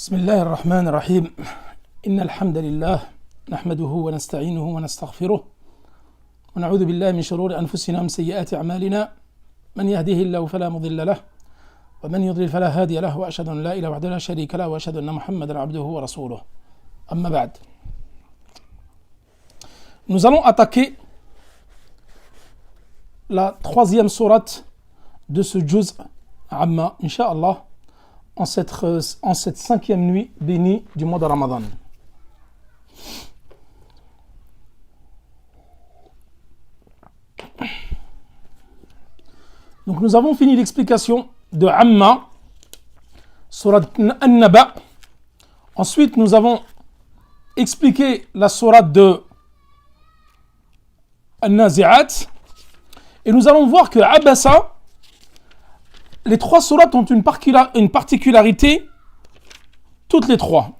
بسم الله الرحمن الرحيم إن الحمد لله نحمده ونستعينه ونستغفره ونعوذ بالله من شرور أنفسنا ومن سيئات أعمالنا من يهده الله فلا مضل له ومن يضلل فلا هادي له وأشهد أن لا إله وحده لا شريك له وأشهد أن محمدا عبده ورسوله أما بعد. Nous allons attaquer la troisième sourate de ce juz Amma, Inch'Allah, en cette cinquième nuit bénie du mois de Ramadan. Donc nous avons fini l'explication de Amma, sourate An-Naba. Ensuite nous avons expliqué la sourate de An-Nazi'at. Et nous allons voir que Abasa, les trois sourates ont une particularité, toutes les trois.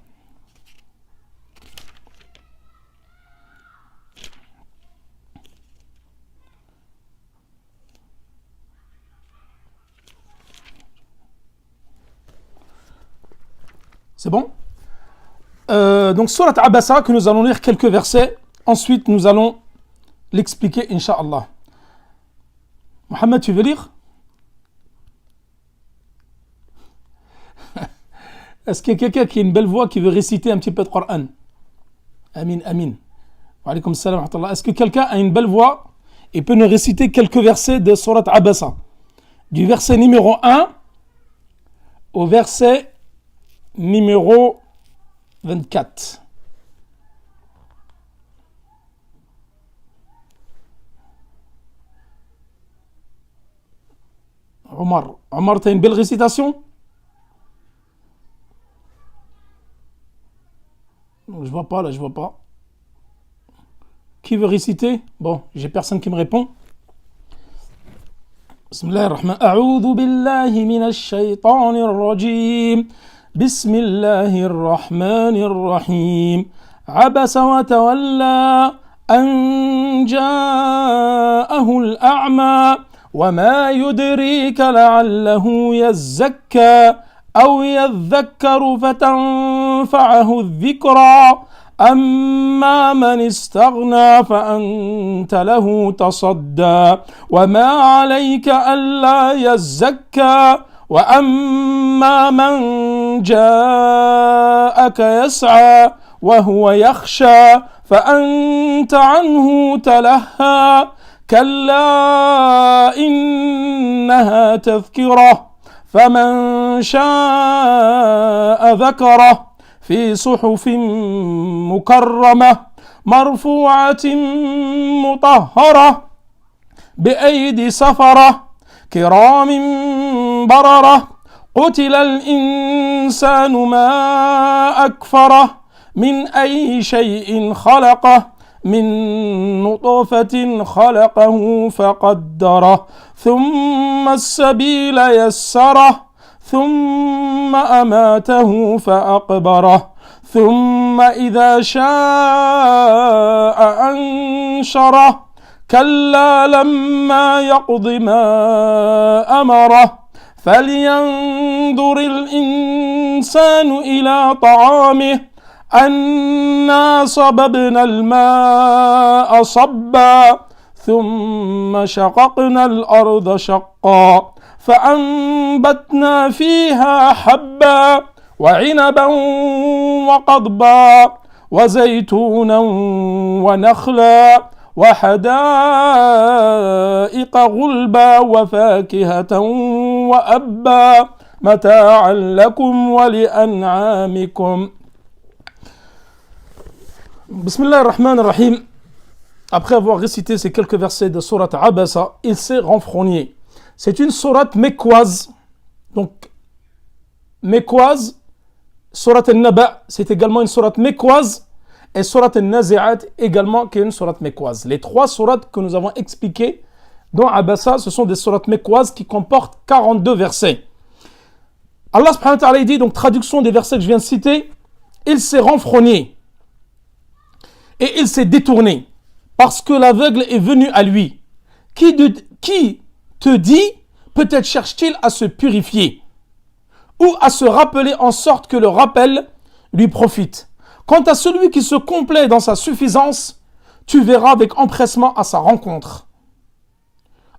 C'est bon? Donc, sourate Abasa, que nous allons lire quelques versets. Ensuite, nous allons l'expliquer, Inch'Allah. Mohamed, tu veux lire? Est-ce qu'il y a quelqu'un qui a une belle voix qui veut réciter un petit peu de Coran? Amin, amin. Wa alaykoum salam wa rahmatullah. Est-ce que quelqu'un a une belle voix et peut nous réciter quelques versets de Surat Abasa? Du verset numéro 1 au verset numéro 24. Omar, tu as une belle récitation? Je vois pas là, je vois pas. Qui veut réciter? Bon, j'ai personne qui me répond. Bismillahir-Rahman. A'udhu billahi minash shaytanir rajim. Bismillahir-Rahmanir-Rahim. Abasa wa tawalla an ja'ahu al-a'ma. وما يدريك لعله يزكى أو يذكر فتنفعه الذكرى أما من استغنى فأنت له تصدى وما عليك ألا يزكى وأما من جاءك يسعى وهو يخشى فأنت عنه تلهى كلا إنها تذكرة فمن شاء ذكره في صحف مكرمة مرفوعة مطهرة بأيدي سفرة كرام بررة قتل الإنسان ما أكفره من أي شيء خلقه من نطفة خلقه فقدره ثم السبيل يسره ثم أماته فأقبره ثم إذا شاء أنشره كلا لما يقض ما أمره فلينظر الإنسان إلى طعامه أنا صببنا الماء صبا ثم شققنا الأرض شقا فأنبتنا فيها حبا وعنبا وقضبا وزيتونا ونخلا وحدائق غلبا وفاكهة وأبا متاعا لكم ولأنعامكم. Bismillah ar-Rahman ar-Rahim. Après avoir récité ces quelques versets de sourate Abasa, il s'est renfrogné. C'est une sourate mécoise. Donc, mécoise, sourate An-Naba, c'est également une sourate mécoise. Et sourate An-Nazi'at également, qui est une sourate mécoise. Les trois sourates que nous avons expliquées dans Abasa, ce sont des sourates mécoises qui comportent 42 versets. Allah subhanahu wa ta'ala dit, donc traduction des versets que je viens de citer, il s'est renfrogné. Et il s'est détourné, parce que l'aveugle est venu à lui. Qui te dit, peut-être cherche-t-il à se purifier. ou à se rappeler en sorte que le rappel lui profite. Quant à celui qui se complaît dans sa suffisance, tu verras avec empressement à sa rencontre.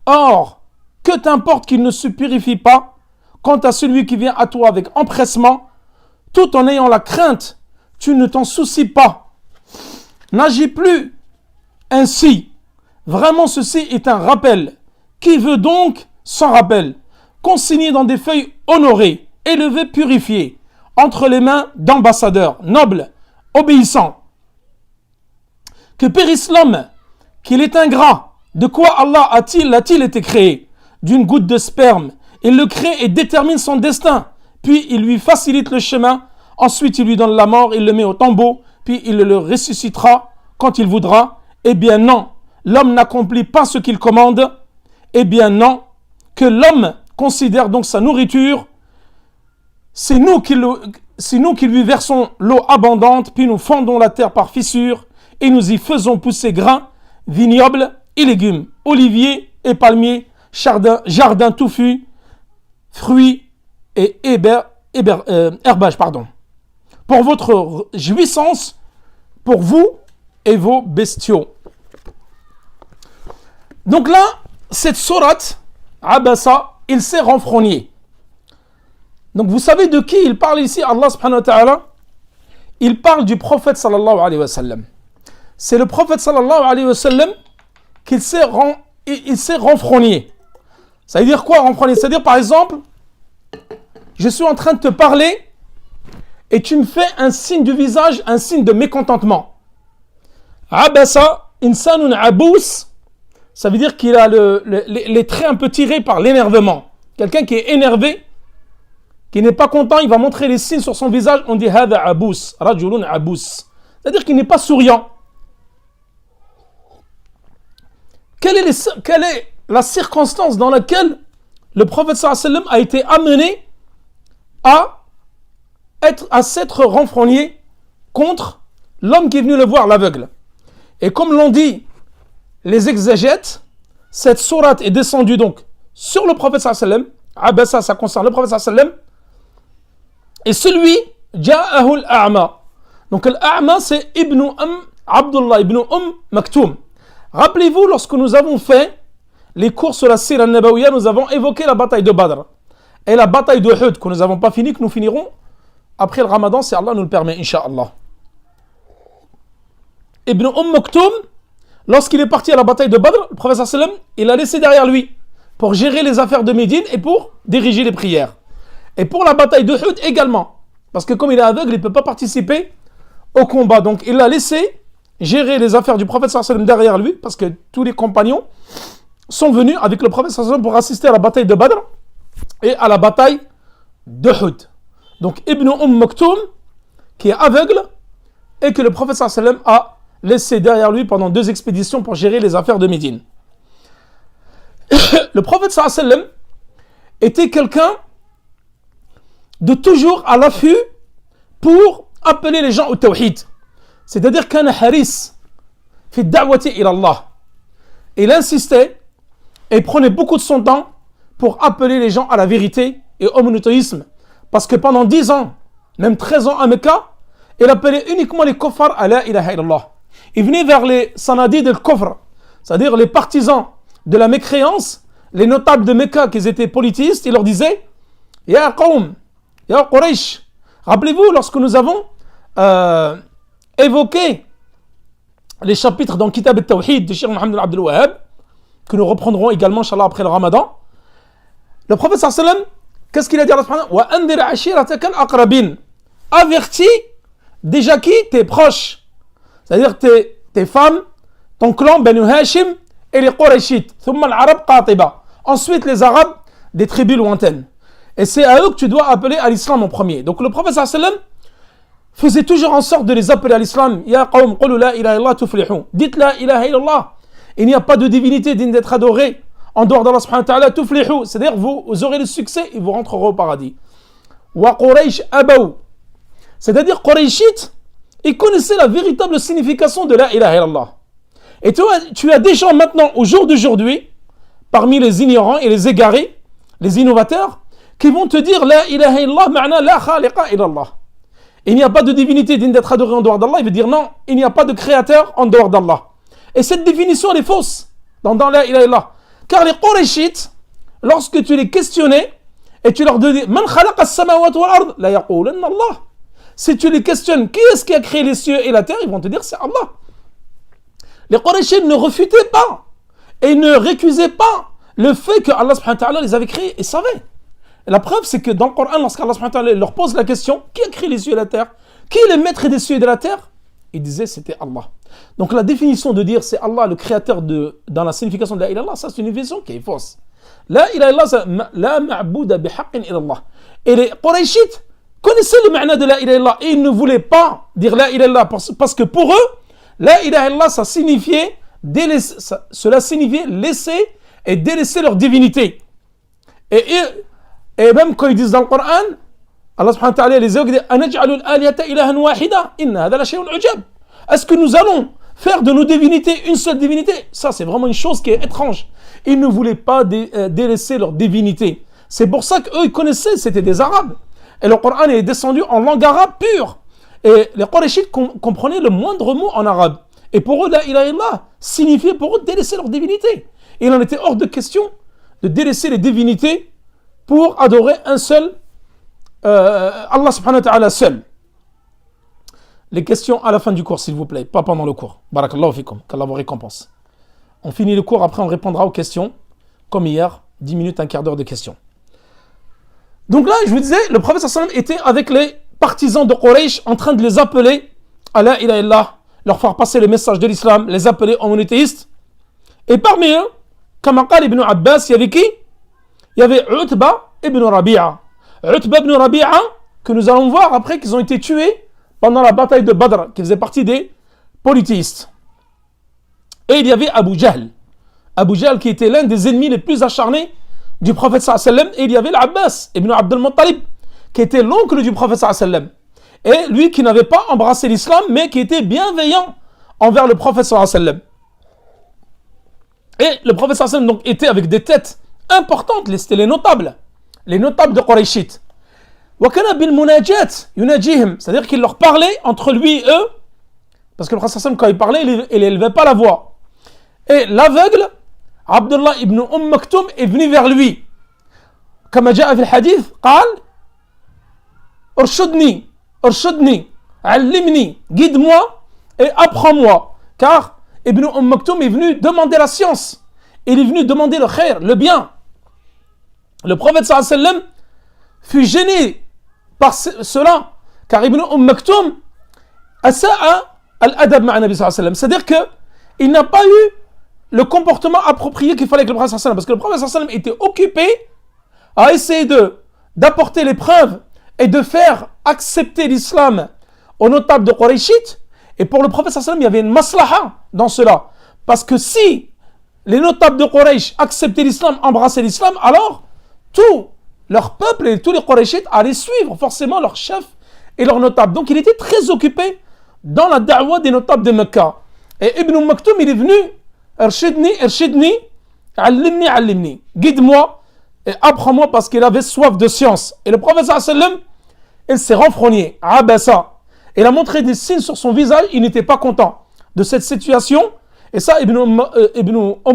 Or, que t'importe qu'il ne se purifie pas, quant à celui qui vient à toi avec empressement, tout en ayant la crainte, tu ne t'en soucies pas. N'agis plus ainsi. Vraiment, ceci est un rappel. Qui veut donc sans rappel? Consigné dans des feuilles honorées, élevées, purifiées, entre les mains d'ambassadeurs, nobles, obéissants. Que périsse l'homme, qu'il est ingrat. De quoi Allah a-t-il été créé? D'une goutte de sperme. Il le crée et détermine son destin. Puis il lui facilite le chemin. Ensuite il lui donne la mort, il le met au tombeau. Puis il le ressuscitera quand il voudra. Eh bien non, l'homme n'accomplit pas ce qu'il commande. Eh bien non, que l'homme considère donc sa nourriture. C'est nous qui lui versons l'eau abondante, puis nous fendons la terre par fissures, et nous y faisons pousser grains, vignobles et légumes, oliviers et palmiers, jardins touffus, fruits et herbages, pour votre jouissance, pour vous et vos bestiaux. Donc là, cette sourate, Abasa, il s'est renfrogné. Donc vous savez de qui il parle ici, Allah subhanahu wa ta'ala? Il parle du prophète sallallahu alayhi wa sallam. C'est le prophète sallallahu alayhi wa sallam qu'il s'est renfrogné. Ça veut dire quoi renfrogné? C'est-à-dire par exemple, je suis en train de te parler et tu me fais un signe du visage, un signe de mécontentement. Abasa, insanun abous, ça veut dire qu'il a les traits un peu tirés par l'énervement. Quelqu'un qui est énervé, qui n'est pas content, il va montrer les signes sur son visage. On dit hada abous, rajulun abous. C'est-à-dire qu'il n'est pas souriant. Quelle est la circonstance dans laquelle le prophète sallallahu alayhi wa sallam a été amené à s'être renfrogné contre l'homme qui est venu le voir, l'aveugle? Et comme l'ont dit les exégètes, cette sourate est descendue donc sur le prophète sallallahu alayhi wa sallam. Abasa, ça concerne le prophète sallallahu alayhi wa sallam. Et celui, Ja'ahu al-A'ma. Donc al-A'ma, c'est Abdullah ibn Maktoum. Rappelez-vous, lorsque nous avons fait les cours sur la Sira al-Nabawiyya, nous avons évoqué la bataille de Badr et la bataille de Uhud, que nous n'avons pas fini, que nous finirons après le Ramadan, si Allah nous le permet, Inch'Allah. Ibn Maktoum, lorsqu'il est parti à la bataille de Badr, le prophète sallallahu alayhi wa sallam, il a laissé derrière lui pour gérer les affaires de Médine et pour diriger les prières. Et pour la bataille de Uhud également. Parce que comme il est aveugle, il ne peut pas participer au combat. Donc il l'a laissé gérer les affaires du prophète sallallahu alayhi wa sallam derrière lui, parce que tous les compagnons sont venus avec le prophète sallallahu alayhi wa sallam pour assister à la bataille de Badr et à la bataille d'Uhud. Donc Ibn Maktoum, qui est aveugle, et que le prophète sallallahu alayhi wa sallam a laissé derrière lui pendant 2 expéditions pour gérer les affaires de Médine. Le prophète sallallahu alayhi wa sallam était quelqu'un de toujours à l'affût pour appeler les gens au tawhid. C'est-à-dire qu'un haris fi da'wati ila Allah. Il insistait et prenait beaucoup de son temps pour appeler les gens à la vérité et au monothéisme. Parce que pendant 10 ans, même 13 ans à Mecca, il appelait uniquement les kuffars à la ilaha illallah. Il venait vers les sanadid al-kufr, c'est-à-dire les partisans de la mécréance, les notables de Mecca qui étaient polythéistes, il leur disait Ya qawm, Ya Quraysh. Rappelez-vous, lorsque nous avons évoqué les chapitres dans Kitab al-Tawhid de Cheikh Mohammed Abdel Wahhab, que nous reprendrons également, Inch'Allah, après le Ramadan, le prophète sallallahu alayhi wa sallam, qu'est-ce qu'il a dit à Allah? Wa andir ashirataka al-aqrabin. Avertis déjà qui? Tes proches. C'est-à-dire tes femmes, ton clan, Banu Hashim et les Qurayshites. Thumma al-Arab qatiba. Ensuite, les Arabes des tribus lointaines. Et c'est à eux que tu dois appeler à l'islam en premier. Donc le prophète sallallahu alayhi wa sallam faisait toujours en sorte de les appeler à l'islam. Ya qawm, qulu la ilaha illallah tuflihun. Dites la ilaha illallah. Il n'y a pas de divinité digne d'être adorée en dehors d'Allah subhanahu wa ta'ala, tuflihu. C'est-à-dire vous aurez le succès et vous rentrerez au paradis. Wa Quraysh abaw. C'est-à-dire Qurayshites, ils connaissaient la véritable signification de la ilaha illallah. Et tu as des gens maintenant, au jour d'aujourd'hui, parmi les ignorants et les égarés, les innovateurs, qui vont te dire La ilaha illallah ma'na la khaliqa illallah. Il n'y a pas de divinité digne d'être adorée en dehors d'Allah. Il veut dire non, il n'y a pas de créateur en dehors d'Allah. Et cette définition, elle est fausse dans La ilaha illallah. Car les Qurayshites, lorsque tu les questionnais et tu leur disais Man khalaqa as-samawati wal ard la yaqulunna Allah. Si tu les questionnes, qui est-ce qui a créé les cieux et la terre, ils vont te dire c'est Allah. Les Qurayshites ne refutaient pas et ne récusaient pas le fait que Allah subhanahu wa ta'ala les avait créés et savaient. Et la preuve, c'est que dans le Coran, lorsqu'Allah subhanahu wa ta'ala leur pose la question qui a créé les cieux et la terre, qui est le maître des cieux et de la terre, ils disaient c'était Allah. Donc la définition de dire c'est Allah le créateur dans la signification de la ilaha illallah, ça c'est une définition qui est fausse. La ilaha illallah, la ma'bouda bihaqqin illallah. Et les Qurayshites connaissaient le ma'na de la ilaha illallah et ils ne voulaient pas dire la ilaha illallah parce que pour eux, la ilaha illallah, cela signifiait laisser et délaisser leur divinité. Et même quand ils disent dans le Coran, Allah subhanahu wa ta'ala les dit Anaj'alul aliyata ilahan wahida inna hadha la shay'un ujab. Est-ce que nous allons faire de nos divinités une seule divinité? Ça c'est vraiment une chose qui est étrange. Ils ne voulaient pas délaisser leur divinité. C'est pour ça qu'eux ils connaissaient, c'était des Arabes. Et le Coran est descendu en langue arabe pure. Et les Qurayshites comprenaient le moindre mot en arabe. Et pour eux, la ilaha illallah signifiait pour eux délaisser leur divinité. Et il en était hors de question de délaisser les divinités pour adorer un seul, Allah subhanahu wa ta'ala seul. Les questions à la fin du cours, s'il vous plaît, pas pendant le cours. Barakallahu fikum, qu'Allah vous récompense. On finit le cours, après on répondra aux questions, comme hier, 10 minutes, un quart d'heure de questions. Donc là, je vous disais, le prophète sallallahu alayhi wa sallam était avec les partisans de Quraysh en train de les appeler à la ilaha illallah, leur faire passer le message de l'islam, les appeler en monothéistes. Et parmi eux, comme qala ibn Abbas, il y avait qui? Il y avait Utba ibn Rabi'a. Utba ibn Rabi'a, que nous allons voir après qu'ils ont été tués pendant la bataille de Badr, qui faisait partie des polythéistes. Et il y avait Abu Jahl. Abu Jahl qui était l'un des ennemis les plus acharnés du prophète sallallahu alayhi wa sallam. Et il y avait l'Abbas ibn Abdul Muttalib, qui était l'oncle du prophète sallallahu alayhi wa sallam. Et lui qui n'avait pas embrassé l'islam, mais qui était bienveillant envers le prophète sallallahu alayhi wa sallam. Et le prophète sallallahu alayhi wa sallam donc était avec des têtes importantes, c'était les notables de Qurayshit. وَكَنَا بِالْمُنَاجَاتِ يُنَاجِيهِمْ, c'est-à-dire qu'il leur parlait entre lui et eux, parce que le prophète sallallahu alayhi wa sallam quand il parlait, il n'élevait pas la voix. Et l'aveugle, Abdullah ibn Maktoum, est venu vers lui. كما جاء في الحديث قال ارشدني علمني, guide-moi et apprends-moi, car Ibn Maktoum est venu demander la science, il est venu demander le khair, le bien. Le prophète sallallahu alayhi wa sallam fut gêné par cela, car Ibn Maktoum asa'a al-adab ma'a Nabi sallallahu alayhi wa sallam, c'est-à-dire que il n'a pas eu le comportement approprié qu'il fallait avec le prophète sallallahu alayhi wa sallam, parce que le prophète sallallahu alayhi wa sallam était occupé à essayer d'apporter les preuves et de faire accepter l'islam aux notables de Qurayshit. Et pour le prophète sallallahu alayhi wa sallam, il y avait une maslaha dans cela, parce que si les notables de Quraysh acceptaient l'islam, embrassaient l'islam, alors tout leur peuple et tous les Qurayshites allaient suivre forcément leur chef et leurs notables. Donc il était très occupé dans la da'wa des notables de Mecca. Et Ibn Maktoum, il est venu Irshidni, allimni, guide-moi et apprends-moi, parce qu'il avait soif de science. Et le prophète sallallahu alayhi wa sallam, il s'est renfrogné, abasa. Il a montré des signes sur son visage, il n'était pas content de cette situation. Et ça, Ibn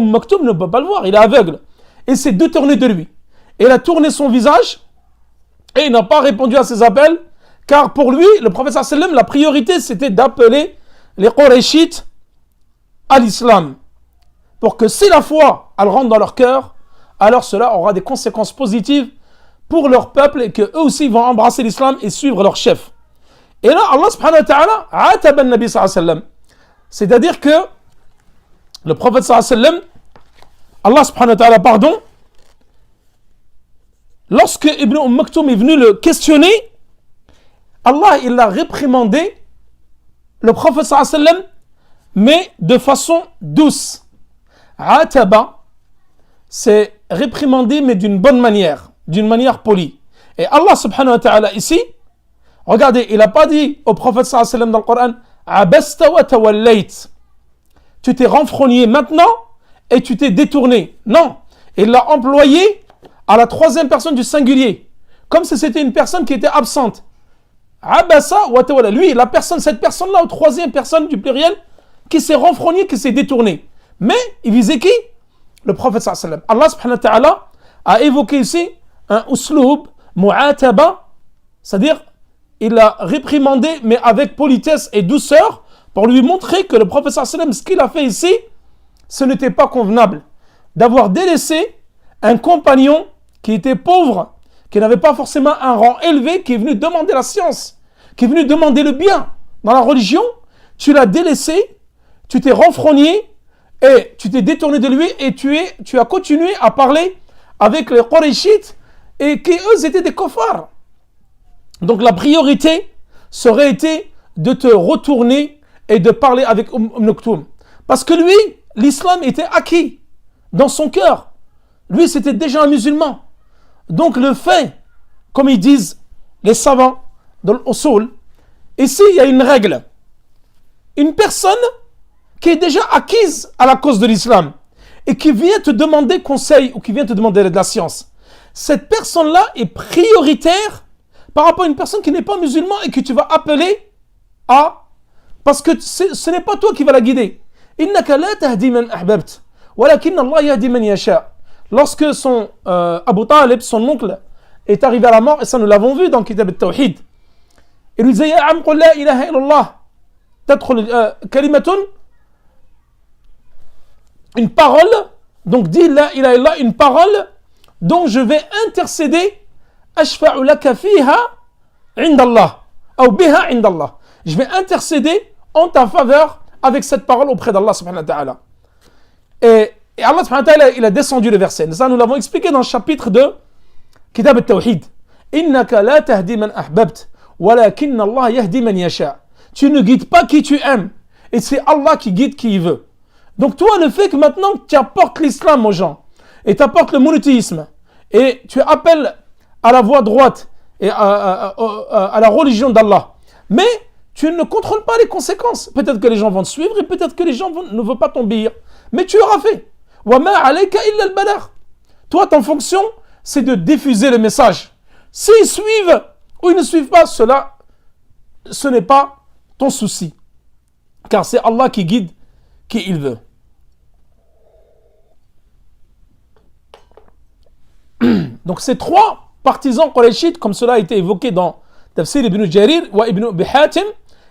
Maktoum ne peut pas le voir, il est aveugle. Il s'est détourné de lui. Et il a tourné son visage et il n'a pas répondu à ses appels, car pour lui, le prophète sallallahu alayhi wa sallam, la priorité c'était d'appeler les Qurayshites à l'islam. Pour que si la foi elle rentre dans leur cœur, alors cela aura des conséquences positives pour leur peuple et qu'eux aussi vont embrasser l'islam et suivre leur chef. Et là, Allah subhanahu wa ta'ala ataba al-Nabi sallallahu alayhi wa sallam. C'est-à-dire que le prophète sallallahu alayhi wa sallam, Allah subhanahu wa ta'ala, pardon, lorsque Ibn Maktoum est venu le questionner, Allah il l'a réprimandé, le prophète sallallahu alayhi wa sallam, mais de façon douce. Ataba, c'est réprimander, mais d'une bonne manière, d'une manière polie. Et Allah subhanahu wa ta'ala ici, regardez, il n'a pas dit au prophète sallallahu alayhi wa sallam dans le Coran, Abasta wa tawallayt, tu t'es renfrogné maintenant et tu t'es détourné. Non, il l'a employé à la troisième personne du singulier. comme si c'était une personne qui était absente. Abasa wa tawalla. Lui, cette personne-là, ou troisième personne du pluriel, qui s'est renfrognée, qui s'est détournée. Mais il visait qui? Le prophète sallallahu alayhi wa sallam. Allah subhanahu wa ta'ala a évoqué ici un usloub, mu'ataba, c'est-à-dire il a réprimandé, mais avec politesse et douceur, pour lui montrer que le prophète sallallahu alayhi wa sallam, ce qu'il a fait ici, ce n'était pas convenable. D'avoir délaissé un compagnon qui était pauvre, qui n'avait pas forcément un rang élevé, qui est venu demander la science, qui est venu demander le bien dans la religion, tu l'as délaissé, tu t'es renfrogné et tu t'es détourné de lui et tu as continué à parler avec les Qurayshites et qui eux étaient des kofars. Donc la priorité serait été de te retourner et de parler avec Maktoum. Parce que lui, l'islam était acquis dans son cœur. Lui, c'était déjà un musulman. Donc le fait, comme ils disent les savants dans l'usul, ici il y a une règle. Une personne qui est déjà acquise à la cause de l'islam et qui vient te demander conseil ou qui vient te demander de la science, cette personne-là est prioritaire par rapport à une personne qui n'est pas musulman et que tu vas appeler à... Parce que ce n'est pas toi qui va la guider. Innaka la tahdi man ahbabt, walakin Allah yahdi man yasha. Lorsque son Abu Talib, son oncle, est arrivé à la mort, et ça nous l'avons vu dans Kitab al-Tawhid, il lui disait: Ya am qul la ilaha illallah, tadkhul kalimatun, une parole, donc dis la ilaha illallah, une parole dont je vais intercéder, ashfa'u laka fiha indallah, ou biha indallah. Je vais intercéder en ta faveur avec cette parole auprès d'Allah subhanahu wa ta'ala. Et Allah subhanahu wa ta'ala, il a descendu le verset. Ça, nous l'avons expliqué dans le chapitre de Kitab al-Tawhid. Innaka la tahdi man ahbabt, walakin Allah yahdi man yasha. Tu ne guides pas qui tu aimes, et c'est Allah qui guide qui il veut. Donc toi, le fait que maintenant tu apportes l'islam aux gens, et tu apportes le monothéisme, et tu appelles à la voie droite, et à la religion d'Allah, mais tu ne contrôles pas les conséquences. Peut-être que les gens vont te suivre, et peut-être que les gens ne veulent pas t'obéir. Mais tu auras fait. وَمَا عَلَيْكَ إِلَّا الْبَلَاغُ. Toi, ton fonction, c'est de diffuser le message. S'ils suivent ou ils ne suivent pas, cela, ce n'est pas ton souci. Car c'est Allah qui guide qui il veut. Donc ces trois partisans qurayshites, comme cela a été évoqué dans Tafsir ibn Jarir wa ibn Abi Hatim,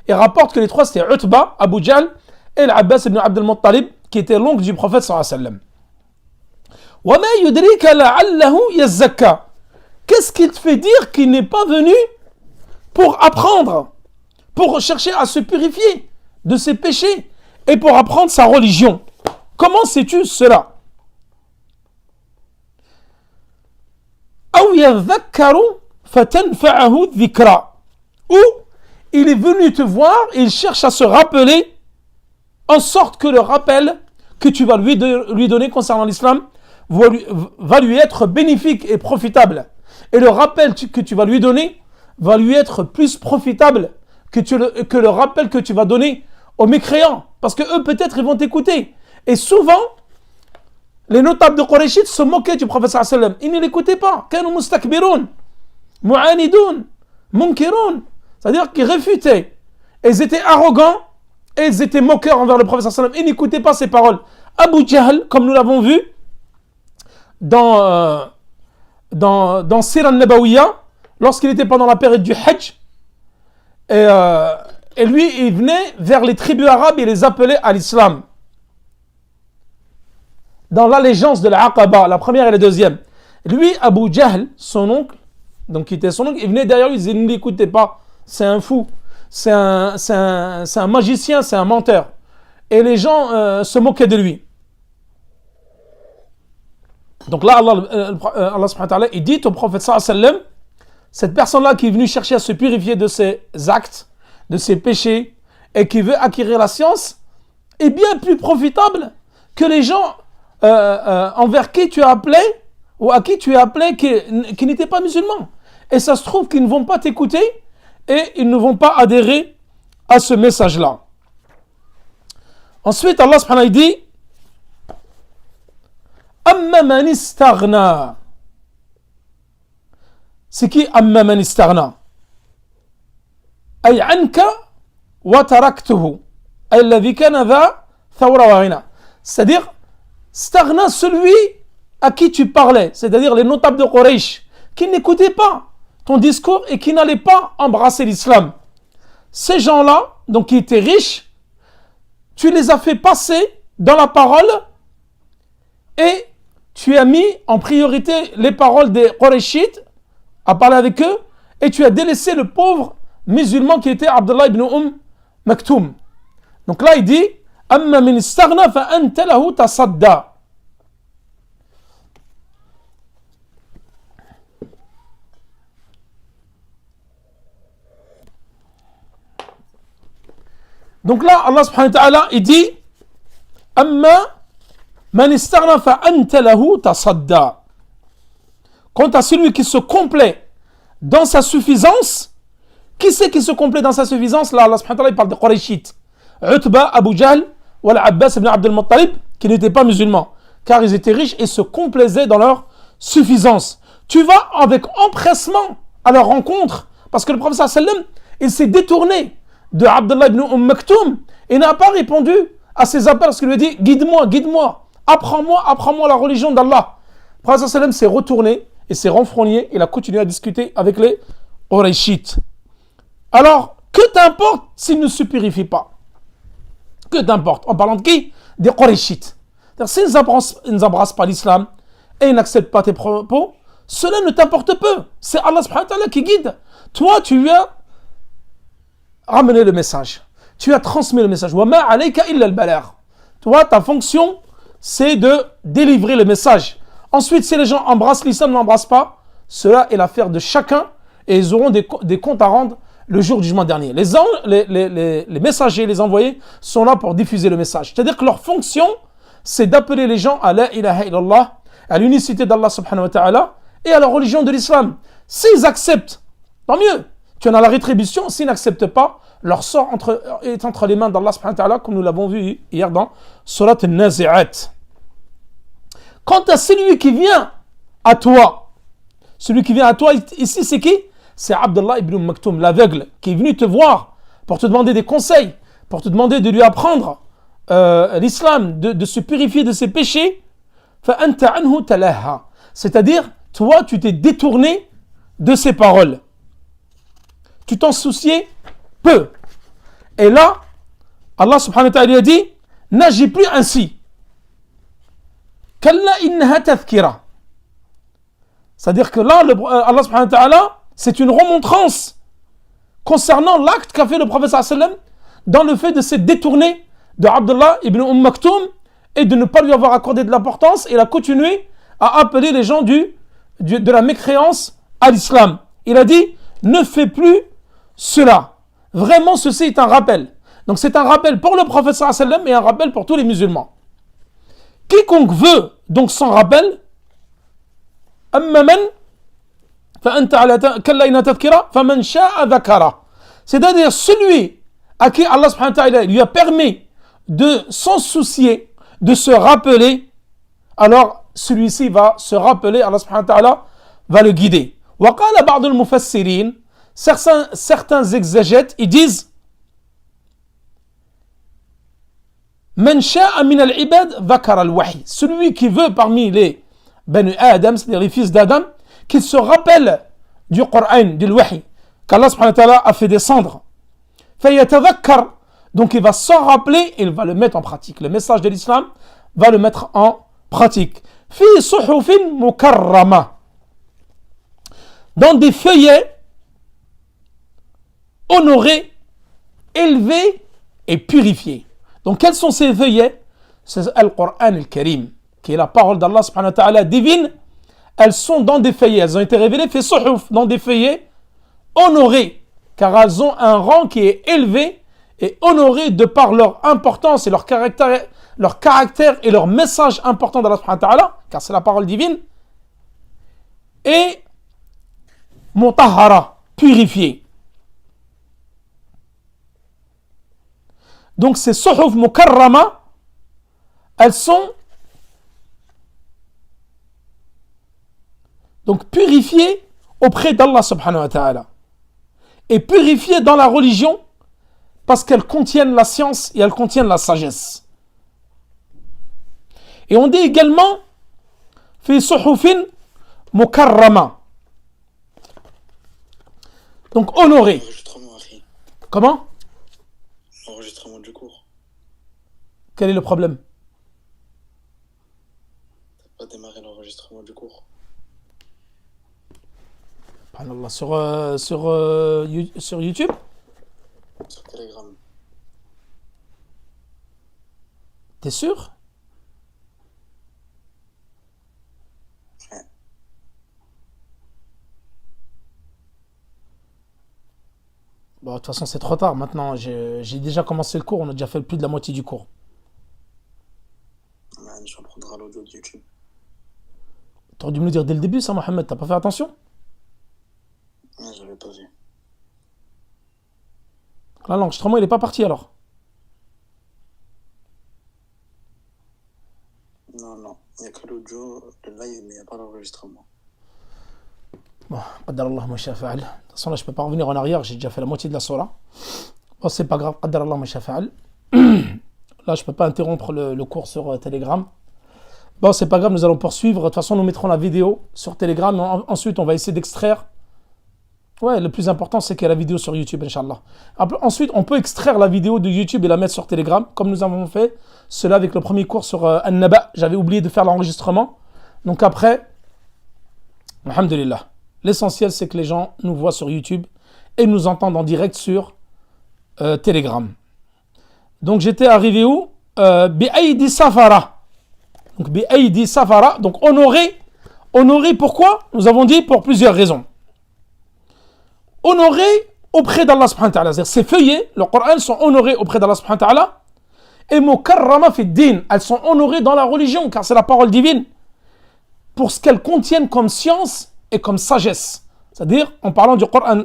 et rapporte que les trois c'était Utba, Abu Jahl et l'Abbas ibn Abd al-Muttalib, qui était l'oncle du prophète sallallahu alayhi wa sallam. Wa ma yudrika la'allahu yazzakka. Qu'est-ce qui te fait dire qu'il n'est pas venu pour apprendre, pour chercher à se purifier de ses péchés et pour apprendre sa religion? Comment sais-tu cela? Aw yadhakkaru fatanfa'ahu dhikra. Ou il est venu te voir et il cherche à se rappeler, en sorte que le rappel que tu vas lui donner concernant l'islam va lui être bénéfique et profitable. Et le rappel que tu vas lui donner va lui être plus profitable que le rappel que tu vas donner aux mécréants. Parce que eux, peut-être, ils vont t'écouter. Et souvent, les notables de Qurayshites se moquaient du prophète sallallahu alayhi wa sallam. Ils ne l'écoutaient pas. Kanu mustakbirun, mu'anidun, munkirun. C'est-à-dire qu'ils réfutaient. Et ils étaient arrogants et ils étaient moqueurs envers le prophète sallallahu alayhi wa sallam. Ils n'écoutaient pas ses paroles. Abu Jahl, comme nous l'avons vu dans Sira al-Nabawiyya, lorsqu'il était pendant la période du Hajj, et lui, il venait vers les tribus arabes et les appelait à l'islam. Dans l'allégeance de la Aqaba, la première et la deuxième. Lui, Abu Jahl, son oncle, donc qui était son oncle, il venait derrière lui, il disait: ne l'écoutez pas, c'est un fou, c'est un magicien, c'est un menteur. Et les gens se moquaient de lui. Donc là, Allah subhanahu wa ta'ala, il dit au prophète sallallahu alayhi wa sallam, cette personne-là qui est venue chercher à se purifier de ses actes, de ses péchés, et qui veut acquérir la science, est bien plus profitable que les gens envers qui tu as appelé, ou à qui tu as appelé qui n'étaient pas musulmans. Et ça se trouve qu'ils ne vont pas t'écouter, et ils ne vont pas adhérer à ce message-là. Ensuite, Allah subhanahu wa ta'ala dit: Amma man istaghna. c'est qui amma man istaghna? Ay anka wa taraktuhu. Ay alladhi kana dha thawra wa ghina. C'est-à-dire, staghna, celui à qui tu parlais, c'est-à-dire les notables de Quraysh, qui n'écoutaient pas ton discours et qui n'allaient pas embrasser l'islam. Ces gens-là, donc qui étaient riches, tu les as fait passer dans la parole et tu as mis en priorité les paroles des Qurayshites à parler avec eux et tu as délaissé le pauvre musulman qui était Abdullah ibn Maktoum. Donc là il dit Amma min istaghna fa anta lahu tasadda. Donc là Allah subhanahu wa ta'ala il dit Amma man istaghna fa anta lahu tasadda. Quant à celui qui se complaît dans sa suffisance, qui c'est qui se complaît dans sa suffisance? Là Allah subhanahu wa ta'ala il parle de Qurayshites, Utba, Abu Jahl ou Al-Abbas ibn Abd al-Muttalib, qui n'étaient pas musulmans car ils étaient riches et se complaisaient dans leur suffisance. Tu vas avec empressement à leur rencontre parce que le prophète sallam il s'est détourné de Abdullah ibn Maktoum et n'a pas répondu à ses appels parce qu'il lui a dit guide-moi, apprends-moi la religion d'Allah. Le prophète sallam s'est retourné et s'est renfrogné, il a continué à discuter avec les Qurayshites. Alors, que t'importe s'ils ne se purifient pas? Que t'importe? En parlant de qui? Des Qurayshites. S'ils n'embrassent pas l'islam et ils n'acceptent pas tes propos, cela ne t'importe peu. C'est Allah subhanahu wa ta'ala qui guide. Toi, tu as ramené le message. Tu as transmis le message. Wa ma alayka illa al-balagh. Toi, ta fonction, c'est de délivrer le message. Ensuite, si les gens embrassent l'islam ou n'embrassent pas, cela est l'affaire de chacun et ils auront des comptes à rendre le jour du jugement dernier. Les messagers, les envoyés sont là pour diffuser le message. C'est-à-dire que leur fonction, c'est d'appeler les gens à la ilaha illallah, à l'unicité d'Allah subhanahu wa ta'ala et à la religion de l'islam. S'ils acceptent, tant mieux. Tu en as la rétribution. S'ils n'acceptent pas, leur sort est entre les mains d'Allah subhanahu wa ta'ala, comme nous l'avons vu hier dans Surat al-Nazi'at. Quant à celui qui vient à toi ici c'est qui? C'est Abdullah ibn Maktoum, l'aveugle, qui est venu te voir pour te demander des conseils, pour te demander de lui apprendre l'islam, de se purifier de ses péchés. فَأَنْتَ عَنْهُ تَلَهَّا. C'est-à-dire, toi, tu t'es détourné de ses paroles. Tu t'en souciais peu. Et là, Allah subhanahu wa ta'ala a dit, n'agis plus ainsi. Kalla innaha tadhkira. C'est-à-dire que là, Allah subhanahu wa ta'ala, c'est une remontrance concernant l'acte qu'a fait le prophète sallam dans le fait de se détourner de Abdullah ibn Maktoum et de ne pas lui avoir accordé de l'importance et il a continué à appeler les gens de la mécréance à l'islam. Il a dit, ne fais plus cela. Vraiment, ceci est un rappel. Donc c'est un rappel pour le prophète sallam et un rappel pour tous les musulmans. Quiconque veut donc s'en rappelle, c'est-à-dire celui à qui Allah subhanahu wa ta'ala lui a permis de s'en soucier, de se rappeler, alors celui-ci va se rappeler, Allah subhanahu wa ta'ala va le guider. وقال بعض المفسرين, certains exégètes, ils disent من شاء من العباد ذكر الوحي, celui qui veut parmi les Banu Adam, c'est-à-dire les fils d'Adam, qu'il se rappelle du Coran, du Wahi, qu'Allah subhanahu wa ta'ala a fait descendre. فيتذكر, donc il va s'en rappeler et il va le mettre en pratique. Le message de l'islam va le mettre en pratique. في صحف مكرمة, dans des feuillets honorés, élevés et purifiés. Donc quels sont ces feuillets? C'est Al-Qur'an al-Karim, qui est la parole d'Allah subhanahu wa ta'ala divine. Elles sont dans des feuillets, elles ont été révélées, fait suhuf, dans des feuillets honorés, car elles ont un rang qui est élevé et honoré de par leur importance et leur caractère et leur message important d'Allah subhanahu wa ta'ala, car c'est la parole divine, et mutahhara, purifié. Donc ces suhuf mukarrama, elles sont donc purifiées auprès d'Allah subhanahu wa ta'ala et purifiées dans la religion parce qu'elles contiennent la science et elles contiennent la sagesse. Et on dit également fi suhufin mukarrama. Donc honoré. Comment? L'enregistrement du cours. Quel est le problème? T'as pas démarré l'enregistrement du cours. Subhanallah, sur YouTube? Sur Telegram. T'es sûr? Ouais. Bon, de toute façon, c'est trop tard maintenant. J'ai déjà commencé le cours, on a déjà fait plus de la moitié du cours. Ouais, je reprendrai l'audio de YouTube. T'aurais dû me le dire dès le début, ça, Mohamed. T'as pas fait attention? Ouais, je l'avais pas vu. Là, l'enregistrement, il est pas parti alors. Non. Il n'y a que l'audio, le live, mais il n'y a pas l'enregistrement. Bon, qadarallah ma sha fa'al. De toute façon, là, je peux pas revenir en arrière. J'ai déjà fait la moitié de la surah. Bon, c'est pas grave. Qadarallah ma sha fa'al. Là, je peux pas interrompre le cours sur Telegram. Bon, c'est pas grave, nous allons poursuivre. De toute façon, nous mettrons la vidéo sur Telegram. Ensuite, on va essayer d'extraire. Ouais, le plus important, c'est qu'il y a la vidéo sur YouTube, Inch'Allah. Ensuite, on peut extraire la vidéo de YouTube et la mettre sur Telegram, comme nous avons fait cela avec le premier cours sur An-Naba. J'avais oublié de faire l'enregistrement. Donc après, alhamdulillah. L'essentiel, c'est que les gens nous voient sur YouTube et nous entendent en direct sur Telegram. Donc, j'étais arrivé où? Bi'aïdi Safara. Donc, Bi'aïdi Safara. Donc, honoré. Honoré, pourquoi? Nous avons dit pour plusieurs raisons. Honorés auprès d'Allah subhanahu wa ta'ala. C'est-à-dire ces feuillets, le Coran, sont honorés auprès d'Allah subhanahu wa ta'ala. Et mukarrama fi din, elles sont honorées dans la religion, car c'est la parole divine. Pour ce qu'elles contiennent comme science et comme sagesse. C'est-à-dire, en parlant du Coran.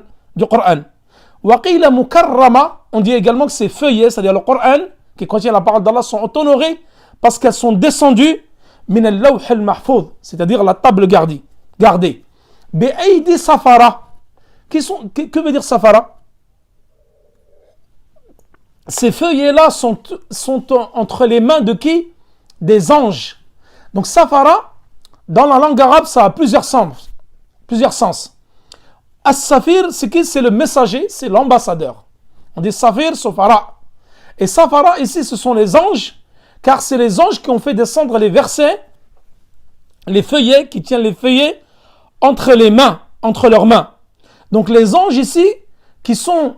Wa qila mukarrama, on dit également que ces feuillets, c'est-à-dire le Coran, qui contient la parole d'Allah, sont honorés parce qu'elles sont descendues min al-lawh al-mahfouz, c'est-à-dire la table gardée. Bi'aïdi safara. Que veut dire Safara? Ces feuillets-là sont entre les mains de qui? Des anges. Donc Safara, dans la langue arabe, ça a plusieurs sens. As-Safir, c'est qui? C'est le messager, c'est l'ambassadeur. On dit Safir, Safara. Et Safara, ici, ce sont les anges, car c'est les anges qui ont fait descendre les versets, les feuillets, qui tiennent les feuillets entre leurs mains. Donc les anges ici, qui sont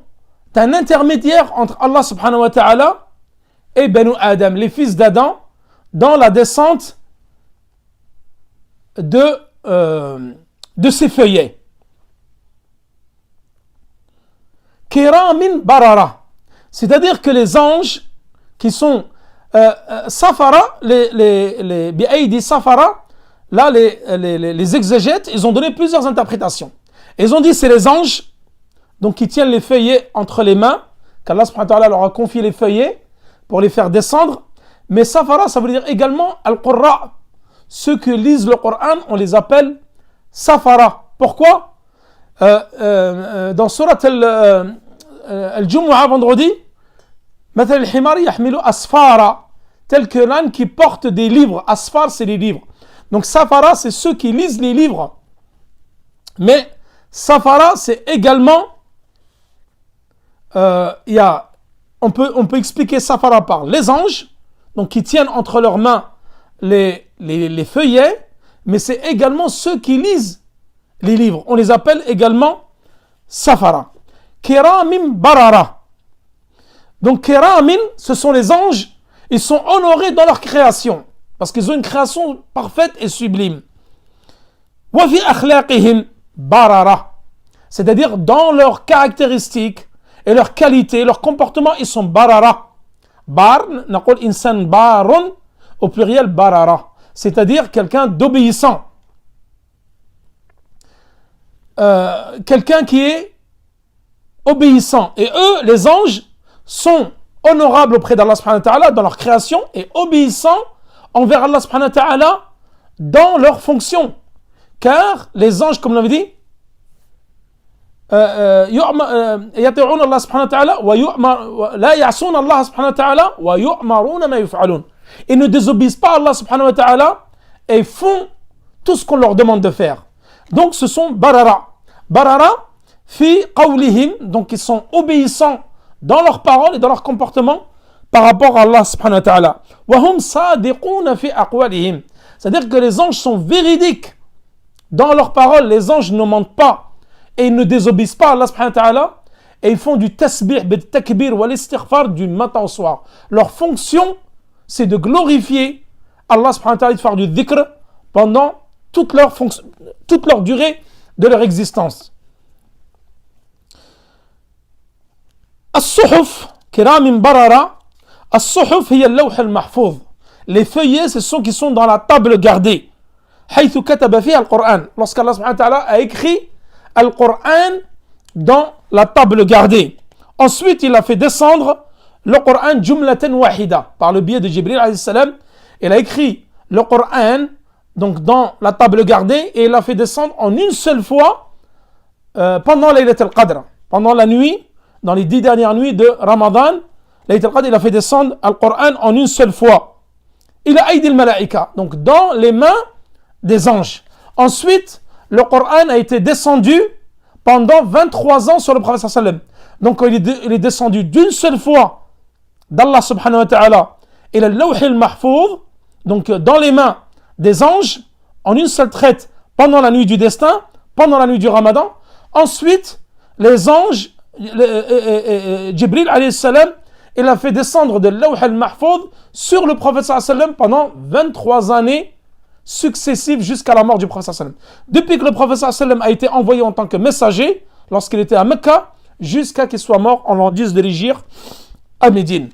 un intermédiaire entre Allah subhanahu wa ta'ala et Banu Adam, les fils d'Adam, dans la descente de ces feuillets. Kiramin barara, c'est-à-dire que les anges qui sont Safara, les bi'aïdi Safara, là les exégètes, ils ont donné plusieurs interprétations. Ils ont dit c'est les anges donc qui tiennent les feuillets entre les mains, qu'Allah subhanahu wa ta'ala leur a confié les feuillets pour les faire descendre. Mais Safara, ça veut dire également Al-Qurra. Ceux qui lisent le Coran, on les appelle Safara. Pourquoi? Dans Surat Al-Jumu'ah vendredi, Mathal al-Himari yahmilu asfara, tel que l'âne qui porte des livres. Asfar, c'est les livres. Donc Safara, c'est ceux qui lisent les livres. Mais Safara, c'est également, on peut expliquer Safara par les anges, donc qui tiennent entre leurs mains les feuillets, mais c'est également ceux qui lisent les livres. On les appelle également Safara. Kiramim barara. Donc Kiramin, ce sont les anges, ils sont honorés dans leur création, parce qu'ils ont une création parfaite et sublime. Wa fi akhlaqihim barara, c'est-à-dire dans leurs caractéristiques et leurs qualités, leur comportement, ils sont barara. Bar, naqul insan barun, au pluriel barara, c'est-à-dire quelqu'un d'obéissant, quelqu'un qui est obéissant. Et eux, les anges, sont honorables auprès d'Allah subhanahu wa ta'ala dans leur création et obéissants envers Allah subhanahu wa ta'ala dans leur fonction. Car les anges, comme on l'avait dit, يطيعون الله سبحانه وتعالى لا يعصون الله سبحانه وتعالى ويؤمرون ما يفعلون. Ils ne désobéissent pas à Allah subhanahu wa ta'ala et font tout ce qu'on leur demande de faire. Donc ce sont barara. Barara fi qawlihim, donc ils sont obéissants dans leurs paroles et dans leur comportement par rapport à Allah subhanahu wa ta'ala. Wa hum sadiquna fi aqwalihim. C'est-à-dire que les anges sont véridiques dans leurs paroles, les anges ne mentent pas et ils ne désobéissent pas à Allah subhanahu wa ta'ala et ils font du tasbih, bit takbir wal istighfar du matin au soir. Leur fonction, c'est de glorifier Allah subhanahu wa ta'ala et de faire du dhikr pendant toute leur durée de leur existence. As-suhuf kiram barara. As-suhuf hiya al-lawh al-mahfouz. Les feuillets, ce sont qui sont dans la table gardée. حيث كتب فيها القرآن. Lorsqu'Allah subhanahu wa ta'ala a écrit Al-Qur'an dans la table gardée. Ensuite, il a fait descendre le Qur'an jumlatan wahida par le biais de Jibril alayhi salam. Il a écrit le Qur'an donc dans la table gardée et il a fait descendre en une seule fois pendant Laylat al-Qadr, pendant la nuit, dans les 10 dernières nuits de Ramadan. Laylat al-Qadr, il a fait descendre le Qur'an en une seule fois. Il a aidé le malaïka, donc dans les mains des anges. Ensuite, le Coran a été descendu pendant 23 ans sur le prophète sallam. Donc il est descendu d'une seule fois d'Allah subhanahu wa ta'ala et le lawh al-mahfouz, donc dans les mains des anges, en une seule traite pendant la nuit du destin, pendant la nuit du Ramadan. Ensuite, les anges, Jibril alayhi salam, il a fait descendre de lawh al-mahfouz sur le prophète sallam pendant 23 années successives jusqu'à la mort du prophète sallam. Depuis que le prophète sallam a été envoyé en tant que messager, lorsqu'il était à Mecca, jusqu'à qu'il soit mort en l'an 10 de l'Hégire à Médine.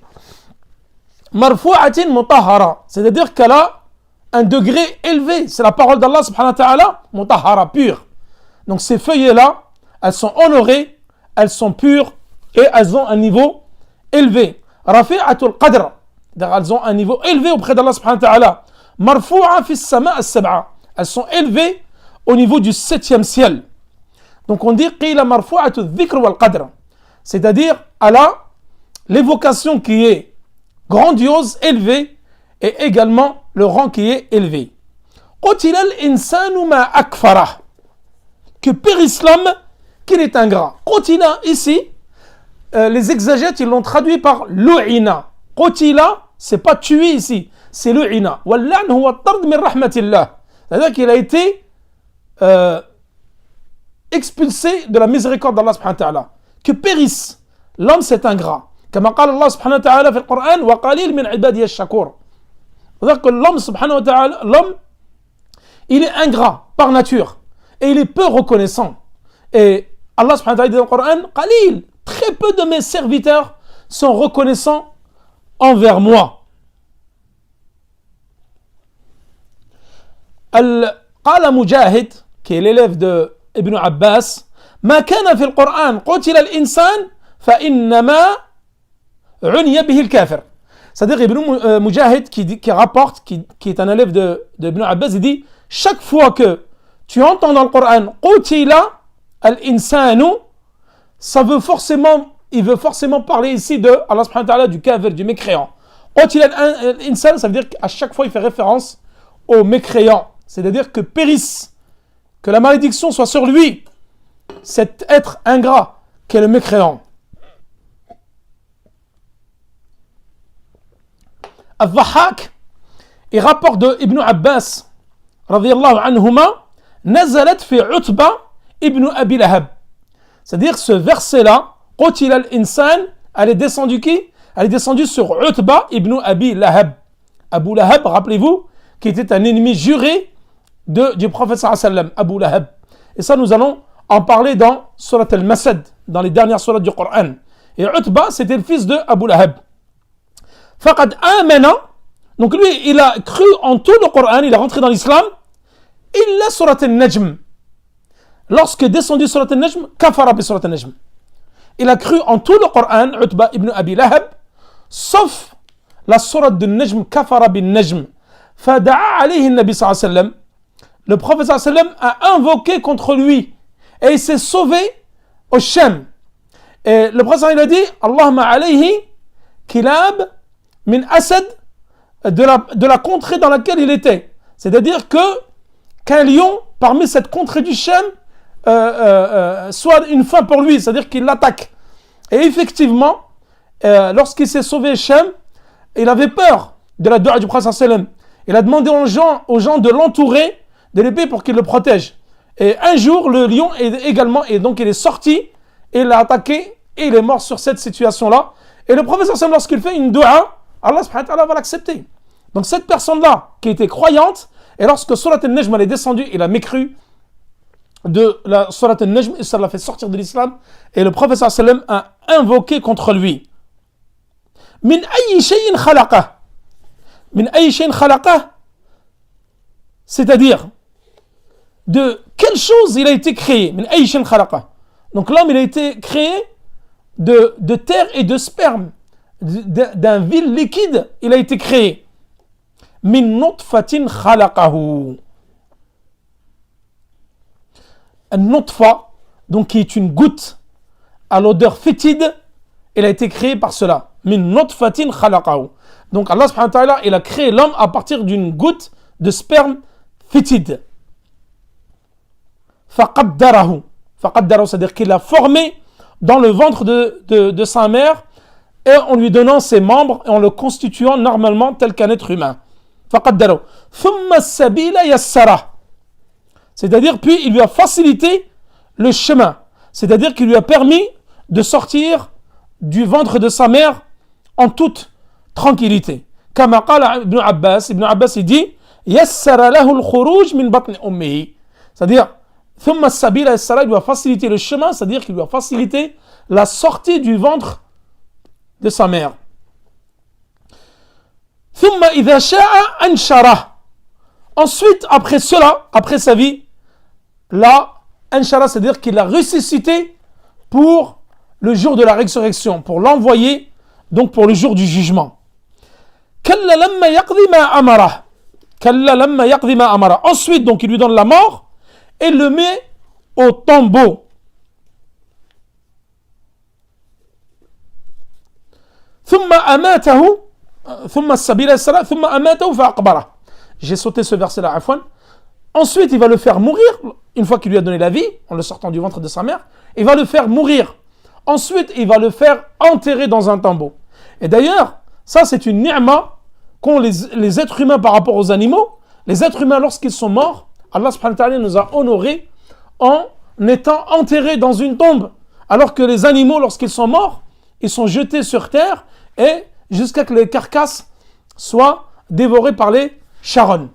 Marfou'atin mutahhara, c'est-à-dire qu'elle a un degré élevé. C'est la parole d'Allah subhanahu wa ta'ala, mutahhara, pure. Donc ces feuillets-là, elles sont honorées, elles sont pures et elles ont un niveau élevé. Rafi'atul qadr, elles ont un niveau élevé auprès d'Allah subhanahu wa ta'ala. Marfou'a fi as-sama' as-sab'a, elles sont élevées au niveau du 7e ciel. Donc on dit qila marfou'atu dhikr wal qadr, c'est-à-dire elle a l'évocation qui est grandiose, élevée, et également le rang qui est élevé. Qutila al-insanu ma akfarah, que périsse l'homme qu'il est ingrat. Qutila ici, les exégètes ils l'ont traduit par lu'ina. Qutila, c'est pas tué ici, c'est lu'ina. Wallan huwa tard min rahmatillah, c'est-à-dire qu'il a été expulsé de la miséricorde d'Allah subhanahu wa ta'ala. Que périsse l'homme, c'est ingrat. Comme قال Allah subhanahu wa ta'ala في القرآن وقليل من عبادي الشكور. C'est-à-dire que l'homme subhanahu wa ta'ala, l'homme, il est ingrat par nature et il est peu reconnaissant. Et Allah subhanahu wa ta'ala dit dans le Coran, qalil, très peu de mes serviteurs sont reconnaissants envers moi. قال مجاهد, qui est l'élève de Ibn Abbas, ما كان في القرآن قتل الإنسان فإنما عني به الكافر. C'est-à-dire Ibn Mujahid qui rapporte, qui est un élève de Ibn Abbas, il dit chaque fois que tu entends dans le Coran qutila al-insanu, il veut forcément parler ici de Allah subhanahu wa ta'ala, du kafir, du mécréant. Qutila al-insan, ça veut dire qu'à chaque fois il fait référence au mécréant, c'est-à-dire que périsse, que la malédiction soit sur lui, cet être ingrat qu'est le mécréant. Al-Dhahhak, il rapporte de Ibn Abbas radiyallahu anhuma, nazalat fi Utba ibn Abi Lahab, c'est-à-dire ce verset-là, qutila al-insan, elle est descendue qui? Elle est descendue sur Utba ibn Abi Lahab. Abu Lahab, rappelez-vous, qui était un ennemi juré du prophète sallallahu alayhi wa sallam, Abu Lahab. Et ça, nous allons en parler dans Surat al-Masad, dans les dernières surahs du Coran. Et Utba, c'était le fils de Abu Lahab. Faqad amana, donc lui, il a cru en tout le Coran, il est rentré dans l'islam, illa Surat al-Najm. Lorsque descendu Surat al-Najm, kafara bi Surat al-Najm. Il a cru en tout le Coran, Utba ibn Abi Lahab, sauf la Surat al-Najm, kafara bin Najm. Fada'a alayhi al-Nabi sallallahu alayhi wa sallam. Le prophète sallallahu alayhi wa sallam a invoqué contre lui et il s'est sauvé au Shem. Et le prophète il a dit Allahumma alayhi kilab min asad, de la contrée dans laquelle il était. C'est-à-dire qu'un lion, parmi cette contrée du Shem, soit une fin pour lui, c'est-à-dire qu'il l'attaque. Et effectivement, lorsqu'il s'est sauvé Shem, il avait peur de la dua du prophète sallam. Il a demandé aux gens de l'entourer de l'épée pour qu'il le protège. Et un jour, le lion et donc il est sorti, et il l'a attaqué, et il est mort sur cette situation-là. Et le prophète sallam, lorsqu'il fait une dua, Allah subhanahu wa ta'ala va l'accepter. Donc cette personne-là, qui était croyante, et lorsque Surat al-Najm est descendue, il a mécru de la Surat al-Najm, et ça l'a fait sortir de l'islam, et le prophète sallam a invoqué contre lui. Min ayyi shay'in khalaqah. Min ayyi shay'in khalaqah. C'est-à-dire, de quelle chose il a été créé. Min ayyi shay'in khalaqah. Donc l'homme, il a été créé de terre et de sperme. D'un vil liquide, il a été créé. Min nutfatin khalaqahu. Un nutfa, donc qui est une goutte à l'odeur fétide, il a été créé par cela. Min nutfatin khalaqahu. Donc Allah subhanahu wa ta'ala, il a créé l'homme à partir d'une goutte de sperme fétide. Faqaddarahu. Faqaddarahu, c'est-à-dire qu'il l'a formé dans le ventre de sa mère, et en lui donnant ses membres et en le constituant normalement tel qu'un être humain. Faqaddarahu. Thumma sabila yassara. C'est-à-dire, puis il lui a facilité le chemin. C'est-à-dire qu'il lui a permis de sortir du ventre de sa mère en toute tranquillité. Kama qala Ibn Abbas il dit yassara lahu al-khuruj min batn ummihi. C'est-à-dire, thumma sabila yassara, il lui a facilité le chemin, c'est-à-dire qu'il lui a facilité la sortie du ventre de sa mère. Thumma idha sha'a anshara. Ensuite, après cela, après sa vie, là, anshara, c'est-à-dire qu'il l'a ressuscité pour le jour de la résurrection, pour l'envoyer, donc pour le jour du jugement. Kalla lamma yaqdi ma amara. Kalla lamma yaqdi ma amara. Ensuite, donc, il lui donne la mort et le met au tombeau. Thumma amatahu. Thumma sabila as-salat. Thumma amatahu fa aqbara. J'ai sauté ce verset-là, afwan. Ensuite, il va le faire mourir, une fois qu'il lui a donné la vie, en le sortant du ventre de sa mère, il va le faire mourir. Ensuite, il va le faire enterrer dans un tombeau. Et d'ailleurs, ça c'est une ni'ma qu'ont les êtres humains par rapport aux animaux. Les êtres humains, lorsqu'ils sont morts, Allah subhanahu wa ta'ala nous a honorés en étant enterrés dans une tombe. Alors que les animaux, lorsqu'ils sont morts, ils sont jetés sur terre et jusqu'à que les carcasses soient dévorées par les charognes.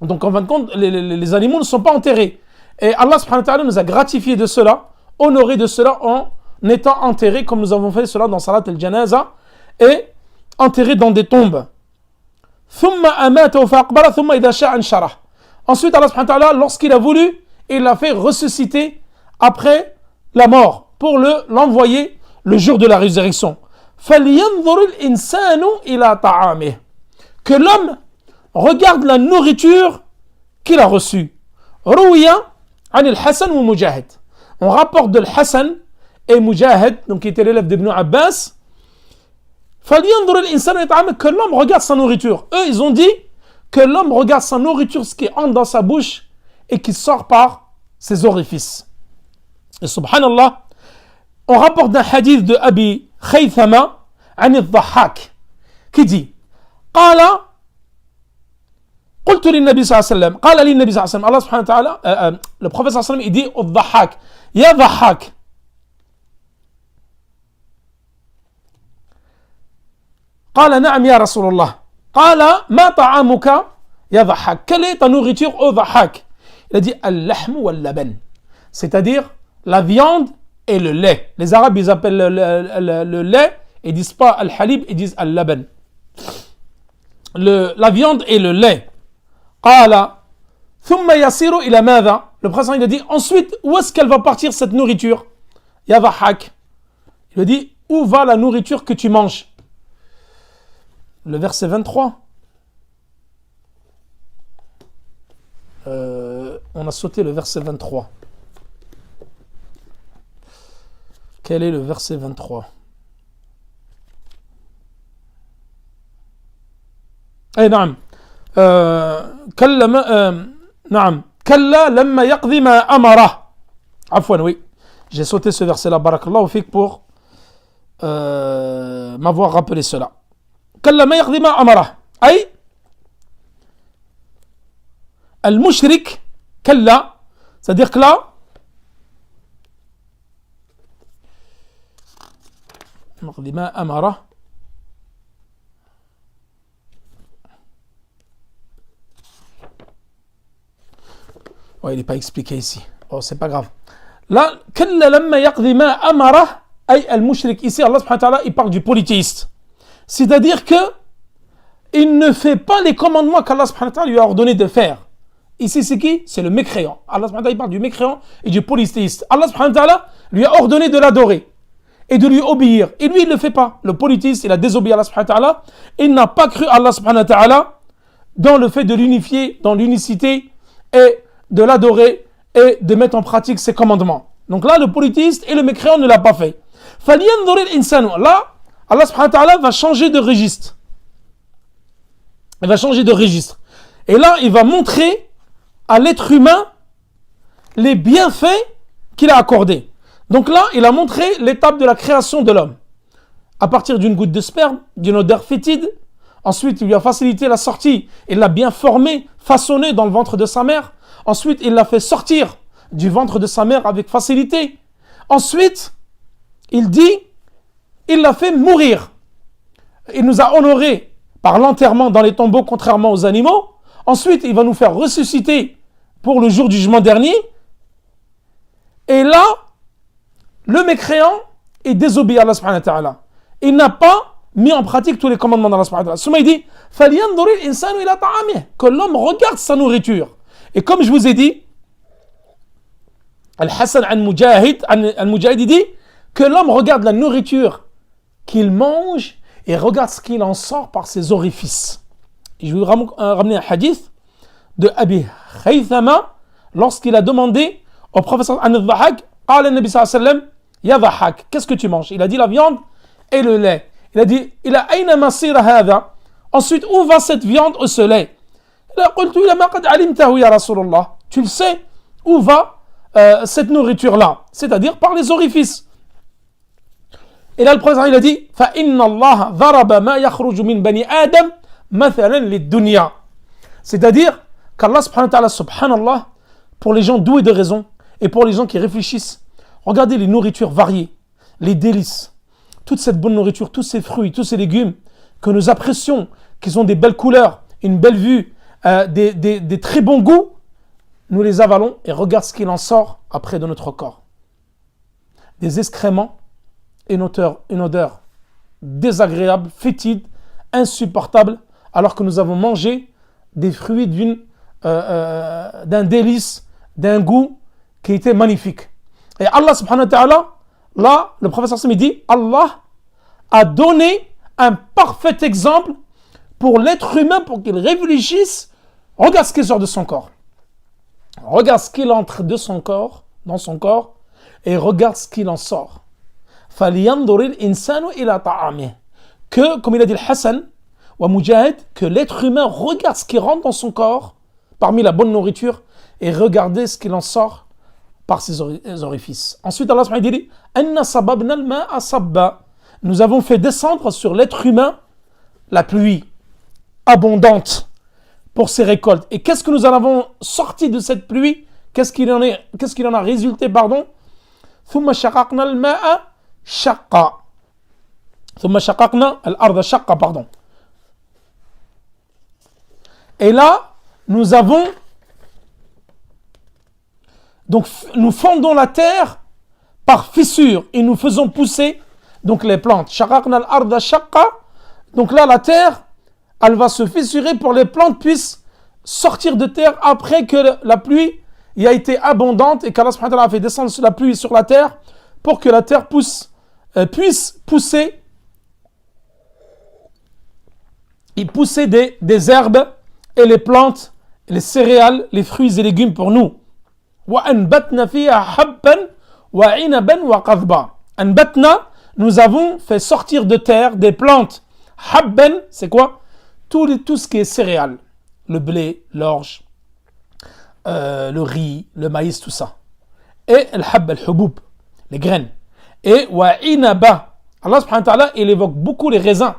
Donc en fin de compte, les animaux ne sont pas enterrés. Et Allah subhanahu wa ta'ala nous a gratifié de cela, honoré de cela en étant enterrés, comme nous avons fait cela dans Salat al-Janaza, et enterrés dans des tombes. Thumma amatahu fa aqbara thumma idha sha'a anshara. Ensuite, Allah subhanahu wa ta'ala, lorsqu'il a voulu, il l'a fait ressusciter après la mort, pour l'envoyer le jour de la résurrection. فَلْيَنْظُرِ الْإِنسَانُ إِلَى طَعَامِهِ. Que l'homme regarde la nourriture qu'il a reçue. Rouya an al-Hassan ou Mujahid. On rapporte de l'Hassan et Mujahid, donc qui était l'élève d'Ibn Abbas. فَلْيَنْظُرِ الْإِنسَانُ إِلَى طَعَامِهِ. Que l'homme regarde sa nourriture. Eux, ils ont dit que l'homme regarde sa nourriture, ce qui entre dans sa bouche et qui sort par ses orifices. Et subhanallah, on rapporte d'un hadith de Abi Khaythama عن الضحاك qui dit قال قلت للنبي صلى الله عليه وسلم قال لي النبي صلى الله عليه وسلم Allah subhanahu wa ta'ala le prophète صلى الله عليه وسلم il dit au ضحاك يا ضحاك قال نعم يا رسول الله قال ما طعامك يا ضحاك. Quelle est ta nourriture au ضحاك? Il a dit اللحم واللبن, c'est-à-dire la viande et le lait. Les Arabes, ils appellent le lait, ils disent pas al-halib, ils disent al-laban. La viande et le lait. Qala thumma yasiru ila madha. Le prophète il a dit ensuite où est-ce qu'elle va partir cette nourriture? Ya dhahak. Il a dit où va la nourriture que tu manges? Le verset 23. On a sauté le verset 23. Quel est le verset 23? أي نعم نعم كلا لما يقضي ما أمره. عفوا oui, j'ai sauté ce verset là, barakallahu fik, pour m'avoir rappelé cela. كلا ما يقضي ما أمره أي المشرك كلا, c'est-à-dire que là يقضي ما أمره. Ouais, il n'est pas expliqué ici. Oh, c'est pas grave. Là, كلا لما يقضي ما أمره أي المشرك. Ici, Allah subhanahu wa ta'ala, il parle du polythéiste. C'est-à-dire que il ne fait pas les commandements qu'Allah subhanahu wa ta'ala lui a ordonné de faire. Ici, c'est qui? C'est le mécréant. Allah subhanahu wa ta'ala, il parle du mécréant et du polythéiste. Allah subhanahu wa ta'ala lui a ordonné de l'adorer et de lui obéir. Et lui, il ne le fait pas. Le polythéiste, il a désobéi à Allah subhanahu wa ta'ala. Il n'a pas cru à Allah subhanahu wa ta'ala dans le fait de l'unifier, dans l'unicité et de l'adorer et de mettre en pratique ses commandements. Donc là, le polythéiste et le mécréant ne l'a pas fait. Là, Allah subhanahu wa ta'ala va changer de registre. Il va changer de registre. Et là, il va montrer à l'être humain les bienfaits qu'il a accordés. Donc là, il a montré l'étape de la création de l'homme. À partir d'une goutte de sperme, d'une odeur fétide. Ensuite, il lui a facilité la sortie. Il l'a bien formé, façonné dans le ventre de sa mère. Ensuite, il l'a fait sortir du ventre de sa mère avec facilité. Ensuite, il dit, il l'a fait mourir. Il nous a honorés par l'enterrement dans les tombeaux, contrairement aux animaux. Ensuite, il va nous faire ressusciter pour le jour du jugement dernier. Et là, le mécréant est désobéi à Allah subhanahu wa ta'ala. Il n'a pas mis en pratique tous les commandements d'Allah subhanahu wa ta'ala. Souma il dit, que l'homme regarde sa nourriture. Et comme je vous ai dit, Al-Hassan al-Mujahid, il dit que l'homme regarde la nourriture qu'il mange et regarde ce qu'il en sort par ses orifices. Et je vais vous ramener un hadith de Abi Khaythama lorsqu'il a demandé au professeur An-Dhahak, Qala Nabi sallallahu alayhi wa sallam, Ya Dhahak, qu'est-ce que tu manges? Il a dit la viande et le lait. Il a dit, Ila ayna masira hadha? Ensuite, où va cette viande ou ce lait? Tu le sais, où va cette nourriture-là? C'est-à-dire par les orifices. Et là, le prophète il a dit, c'est-à-dire qu'Allah subhanallah, pour les gens doués de raison et pour les gens qui réfléchissent, regardez les nourritures variées, les délices, toute cette bonne nourriture, tous ces fruits, tous ces légumes que nous apprécions, qui ont des belles couleurs, une belle vue, des très bons goûts, nous les avalons et regarde ce qu'il en sort après de notre corps. Des excréments, une odeur désagréable, fétide, insupportable, alors que nous avons mangé des fruits d'un délice, d'un goût qui était magnifique. Et Allah subhanahu wa ta'ala, là, le prophète sallallahu alayhi wa sallam dit, Allah a donné un parfait exemple pour l'être humain, pour qu'il réfléchisse. Regarde ce qui sort de son corps. Regarde ce qu'il entre de son corps, dans son corps, et regarde ce qu'il en sort. Que, comme il a dit le Hassan, wa Mujahid, que l'être humain regarde ce qui rentre dans son corps, parmi la bonne nourriture, et regardez ce qu'il en sort par ses orifices. Ensuite, Allah subhanahu wa ta'ala dit, nous avons fait descendre sur l'être humain la pluie abondante pour ses récoltes. Et qu'est-ce que nous en avons sorti de cette pluie? Qu'est-ce qu'il en a résulté, pardon? ثم شققنا الماء شقا ثم شققنا الأرض شقا, pardon. Et là, nous fendons la terre par fissure et nous faisons pousser donc les plantes. شققنا الأرض شقا. Donc là, la terre, elle va se fissurer pour que les plantes puissent sortir de terre après que la pluie y a été abondante et qu'Allah subhanahu wa ta'ala a fait descendre la pluie sur la terre pour que la terre puisse pousser des herbes et les plantes, les céréales, les fruits et légumes pour nous. وَأَنْبَتْنَا فِيهَا حَبًّا وَعِنَبًا وَقَضْبًا. Anbatna, nous avons fait sortir de terre des plantes. Habban, c'est quoi? Tout ce qui est céréales. Le blé, l'orge, le riz, le maïs, tout ça. Et al-hab, al-hubub, les graines. Et wa inaba. Allah subhanahu wa ta'ala, il évoque beaucoup les raisins.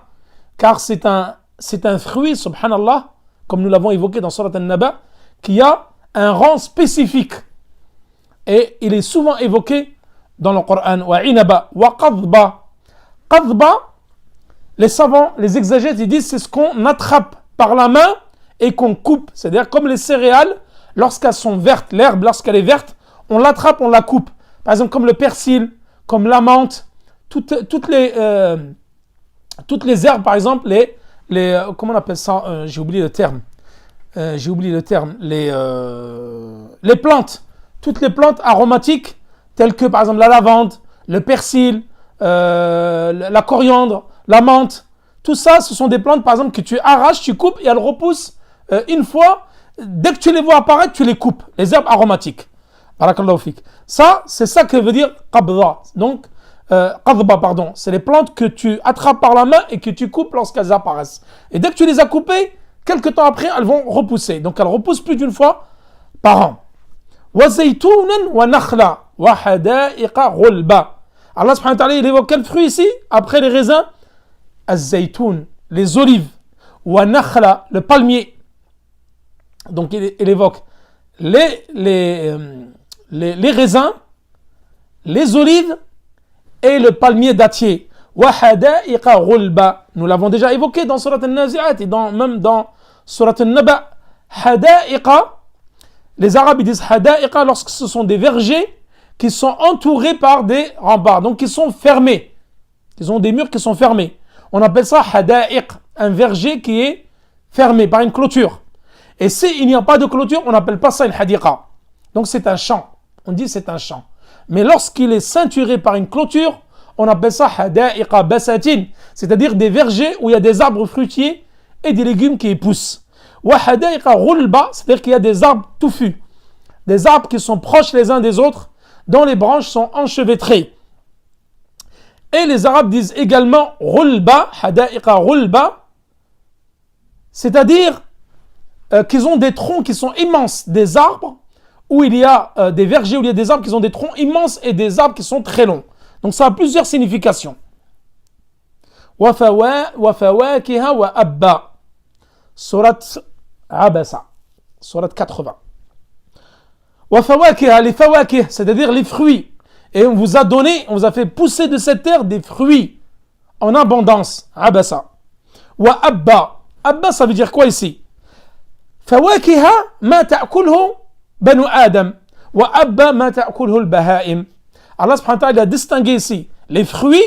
Car c'est un fruit, subhanallah, comme nous l'avons évoqué dans Surat An-Naba, qui a un rang spécifique. Et il est souvent évoqué dans le Coran. Wa inaba, wa qadba. Qadba, les savants, les exégètes, ils disent c'est ce qu'on attrape par la main et qu'on coupe. C'est-à-dire comme les céréales, lorsqu'elles sont vertes, l'herbe, lorsqu'elle est verte, on l'attrape, on la coupe. Par exemple, comme le persil, comme la menthe, toutes les herbes, par exemple, comment on appelle ça, j'ai oublié le terme. Les plantes, toutes les plantes aromatiques, telles que par exemple la lavande, le persil, la coriandre, la menthe, tout ça, ce sont des plantes par exemple que tu arraches, tu coupes et elles repoussent une fois. Dès que tu les vois apparaître, tu les coupes, les herbes aromatiques. Barakallahu fik. Ça, c'est ça que veut dire qabda. Donc, qadba, pardon, c'est les plantes que tu attrapes par la main et que tu coupes lorsqu'elles apparaissent. Et dès que tu les as coupées, quelques temps après, elles vont repousser. Donc, elles repoussent plus d'une fois par an. Wa zaytunan wa nakhla wa hada'iqa ghulba. Allah subhanahu wa ta'ala, il évoque quel fruit ici? Après les raisins, az-zaytoun, les olives, wa nakhla, le palmier. Donc, il évoque les raisins, les olives et le palmier dattier. Wa hada'iqa ghulba. Nous l'avons déjà évoqué dans Surat An-Nazi'at et même dans Surat An-Naba. Hada'iqa, les Arabes disent hada'iqa lorsque ce sont des vergers qui sont entourés par des remparts, donc qui sont fermés. Ils ont des murs qui sont fermés. On appelle ça hada'iq, un verger qui est fermé par une clôture. Et s'il n'y a pas de clôture, on n'appelle pas ça une hadiqa. Donc c'est un champ. On dit c'est un champ. Mais lorsqu'il est ceinturé par une clôture, on appelle ça hada'iqa basatin, c'est-à-dire des vergers où il y a des arbres fruitiers et des légumes qui y poussent. Wa hada'iqa ghulba, c'est-à-dire qu'il y a des arbres touffus, des arbres qui sont proches les uns des autres, dont les branches sont enchevêtrées. Et les Arabes disent également ghulba, hada'iqa ghulba, c'est-à-dire qu'ils ont des troncs qui sont immenses, des arbres où il y a des vergers, où il y a des arbres qui ont des troncs immenses et des arbres qui sont très longs. Donc ça a plusieurs significations. Wa fawakiha wa abba. Surat Abasa. Surat 80. Wa fawakiha, les fawakih, c'est-à-dire les fruits. Et on vous a donné, on vous a fait pousser de cette terre des fruits en abondance. Abasa. Wa abba. Abba, ça veut dire quoi ici? فواكه ما تأكله بنو آدم وأبا ما تأكله البهائم. Allah subhanahu wa ta'ala a distingué ici les fruits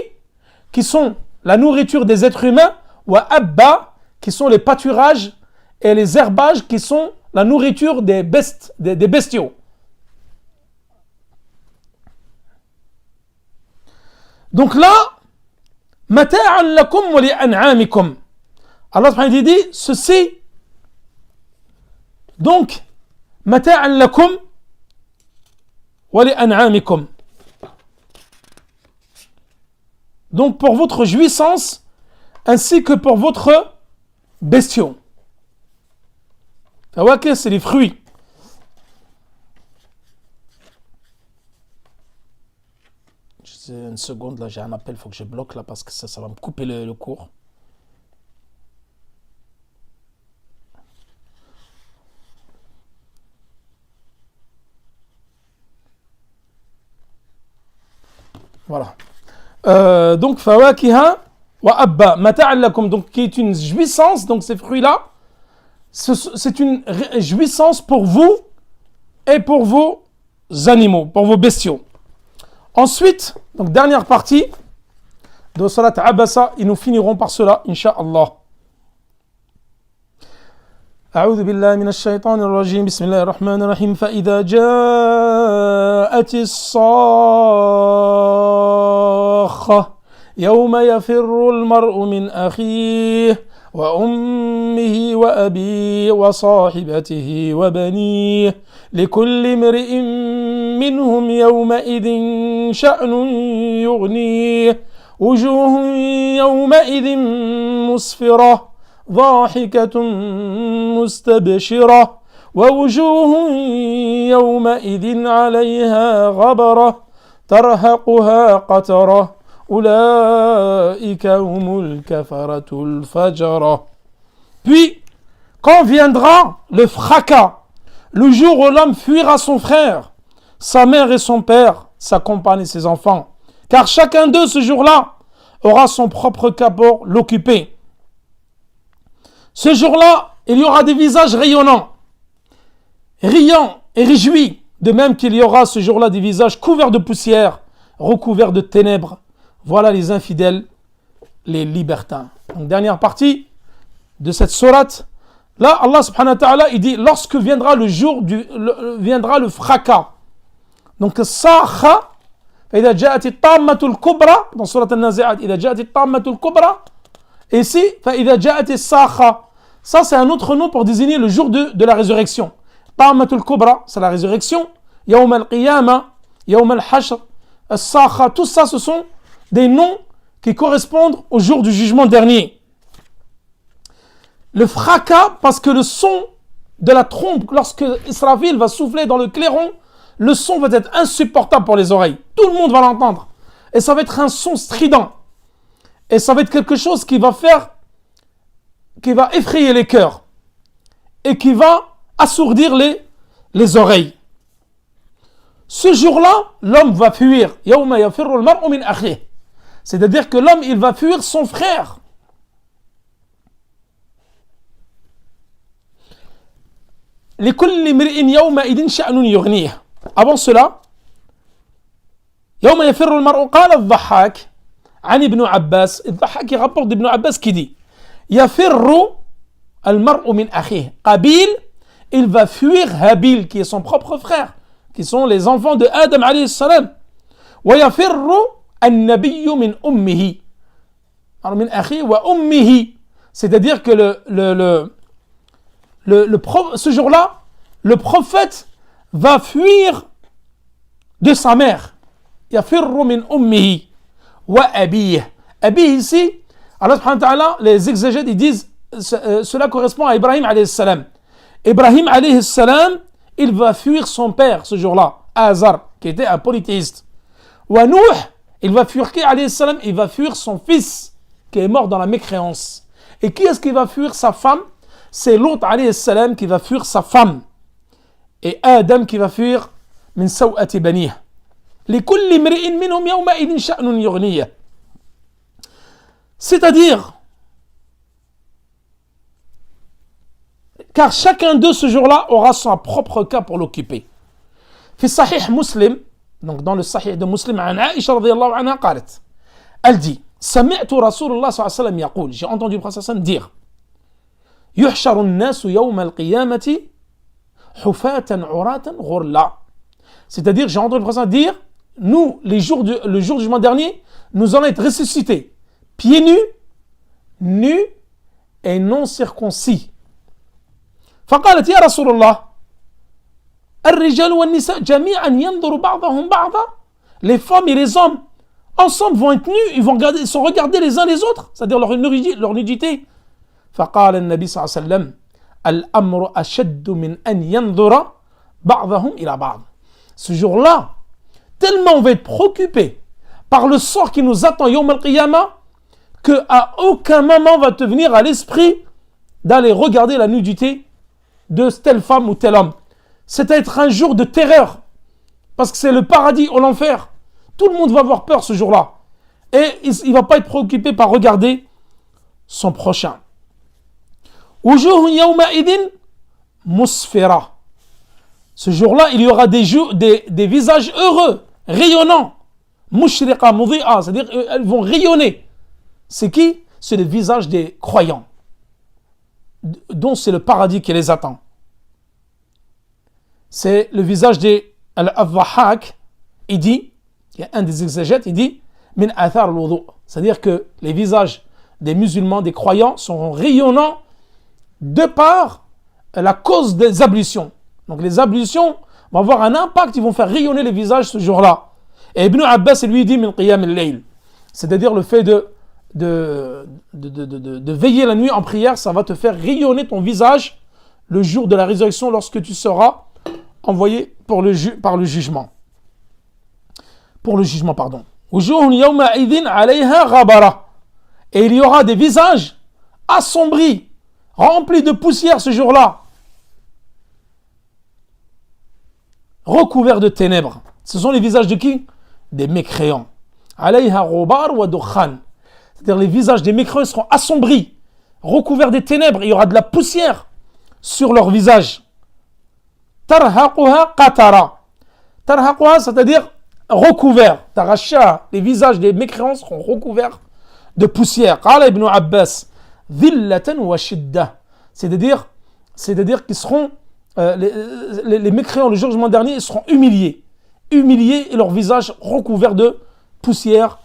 qui sont la nourriture des êtres humains, wa abba qui sont les pâturages et les herbages qui sont la nourriture des bestiaux. Donc là, mata'an lakum wa li'an'amikum. Allah subhanahu wa ta'ala dit ceci. Donc, mata'an lakum wa li'an'amikum. Donc pour votre jouissance ainsi que pour votre bestiaux. Fawakih, c'est les fruits. Une seconde, là j'ai un appel, il faut que je bloque là parce que ça va me couper le cours. Voilà. Donc fawakiha wa abba mata'an lakum, donc qui est une jouissance, donc ces fruits là c'est une jouissance pour vous et pour vos animaux, pour vos bestiaux. Ensuite, donc dernière partie de Salat Abasa, et nous finirons par cela incha'Allah. أعوذ بالله من الشيطان الرجيم بسم الله الرحمن الرحيم فإذا جاءت الصاخة يوم يفر المرء من أخيه وأمه وأبيه وصاحبته وبنيه لكل امرئ منهم يومئذ شأن يغنيه وجوه يومئذ مسفرة ضاحكة مستبشرة ووجوه يومئذ عليها غبرة ترهقها قترة أولئك هم الكفرة الفجرة. Puis, quand viendra le fracas, le jour où l'homme fuira son frère, sa mère et son père, sa compagne et ses enfants, car chacun d'eux ce jour-là aura son propre cas pour l'occuper. Ce jour-là, il y aura des visages rayonnants, riants et réjouis, de même qu'il y aura ce jour-là des visages couverts de poussière, recouverts de ténèbres. Voilà les infidèles, les libertins. Donc, dernière partie de cette sourate. Là, Allah subhanahu wa ta'ala, il dit, lorsque viendra le jour viendra le fracas. Donc, Sakha, إذا جاءت الطامة الكبرى, dans sourate An-Nazi'at, إذا جاءت الطامة الكبرى, et ici, فإذا جاءت الساخة. Ça, c'est un autre nom pour désigner le jour de la résurrection. Tammatul Kubra, c'est la résurrection. Yawm al-Qiyamah, Yawm al-Hashr, As-Sakha, tout ça, ce sont des noms qui correspondent au jour du jugement dernier. Le fracas, parce que le son de la trompe, lorsque Israfil va souffler dans le clairon, le son va être insupportable pour les oreilles. Tout le monde va l'entendre. Et ça va être un son strident. Et ça va être quelque chose qui va effrayer les cœurs. Et qui va assourdir les oreilles. Ce jour-là, l'homme va fuir. Yawma yafirru al-mar'u min akhihi. C'est-à-dire que l'homme, il va fuir son frère. لكل امرئ يومئذ شأن يغنيه. Avant cela, يوم يفر المرء قال الضحاك عن ابن عباس. الضحاك rapporte d'Ibn Abbas qui dit يفر المرء من أخيه. Qabil, il va fuir Habil, qui est son propre frère, qui sont les enfants de Adam alayhi salam. ويفر النبي من أمه. من أخيه وأمه. C'est-à-dire que ce jour-là, le prophète va fuir de sa mère. يفر من أمه وأبيه. Abi ici, Allah subhanahu wa ta'ala, les exégètes ils disent cela correspond à Ibrahim alayhi salam. Ibrahim alayhi salam, il va fuir son père ce jour-là, Azar, qui était un polythéiste. Wa Nuh, il va fuir qui alayhi salam? Il va fuir son fils, qui est mort dans la mécréance. Et qui est-ce qui va fuir sa femme? C'est Lot alayhi salam qui va fuir sa femme. Et Adam qui va fuir min saw'ati banih. لكل امرئ منهم يومئذ شأن يغنيه. C'est-à-dire, car chacun d'eux ce jour-là aura son propre cas pour l'occuper. في صحيح مسلم, donc dans le Sahih de Muslim, عن عائشة رضي الله عنها قالت, elle dit, سمعت رسول الله صلى الله عليه وسلم يقول, j'ai entendu le prophète sallam dire, يحشر الناس يوم القيامة حفاة عراة غرلا. C'est-à-dire, j'ai entendu le prophète dire, nous, le jour du jugement dernier, nous allons être ressuscités, pieds nus et non circoncis. فقالت يا رسول الله الرجال والنساء جميعا ينظر بعضهم بعضا. Les femmes et les hommes ensemble vont être nus, ils sont regardés les uns les autres, c'est-à-dire leur nudité. فقال النبي صلى الله عليه وسلم الأمر أشد من أن ينظر بعضهم إلى بعض. Ce jour-là, tellement on va être préoccupé par le sort qui nous attend Yawm al-Qiyamah, qu'à aucun moment va te venir à l'esprit d'aller regarder la nudité de telle femme ou tel homme. C'est être un jour de terreur, parce que c'est le paradis ou l'enfer. Tout le monde va avoir peur ce jour-là. Et il ne va pas être préoccupé par regarder son prochain. Wujuhun yawma'idin musfira. Ce jour-là, il y aura des visages heureux, rayonnants. Mushriqa, mudhi'a, c'est-à-dire elles vont rayonner. C'est qui? C'est le visage des croyants, dont c'est le paradis qui les attend. C'est le visage des Al-Dhahhak. Il dit, il y a un des exégètes, il dit min athar al-wudu. C'est-à-dire que les visages des musulmans, des croyants, sont rayonnants de par la cause des ablutions. Donc les ablutions vont avoir un impact, ils vont faire rayonner les visages ce jour-là. Et Ibn Abbas lui dit min qiyam al-layl, c'est-à-dire le fait de veiller la nuit en prière, ça va te faire rayonner ton visage le jour de la résurrection lorsque tu seras envoyé par le jugement. Pour le jugement, pardon. Et il y aura des visages assombris, remplis de poussière ce jour-là, recouverts de ténèbres. Ce sont les visages de qui? Des mécréants. C'est-à-dire les visages des mécréants seront assombris, recouverts des ténèbres. Il y aura de la poussière sur leur visage. Tarhaquha qatara. Tarhaquha, c'est-à-dire recouvert. Tarasha, les visages des mécréants seront recouverts de poussière. Qala Ibn Abbas, dhillatan wa shiddah. C'est-à-dire qu'ils seront, les mécréants le jugement dernier, ils seront humiliés et leur visage recouvert de poussière,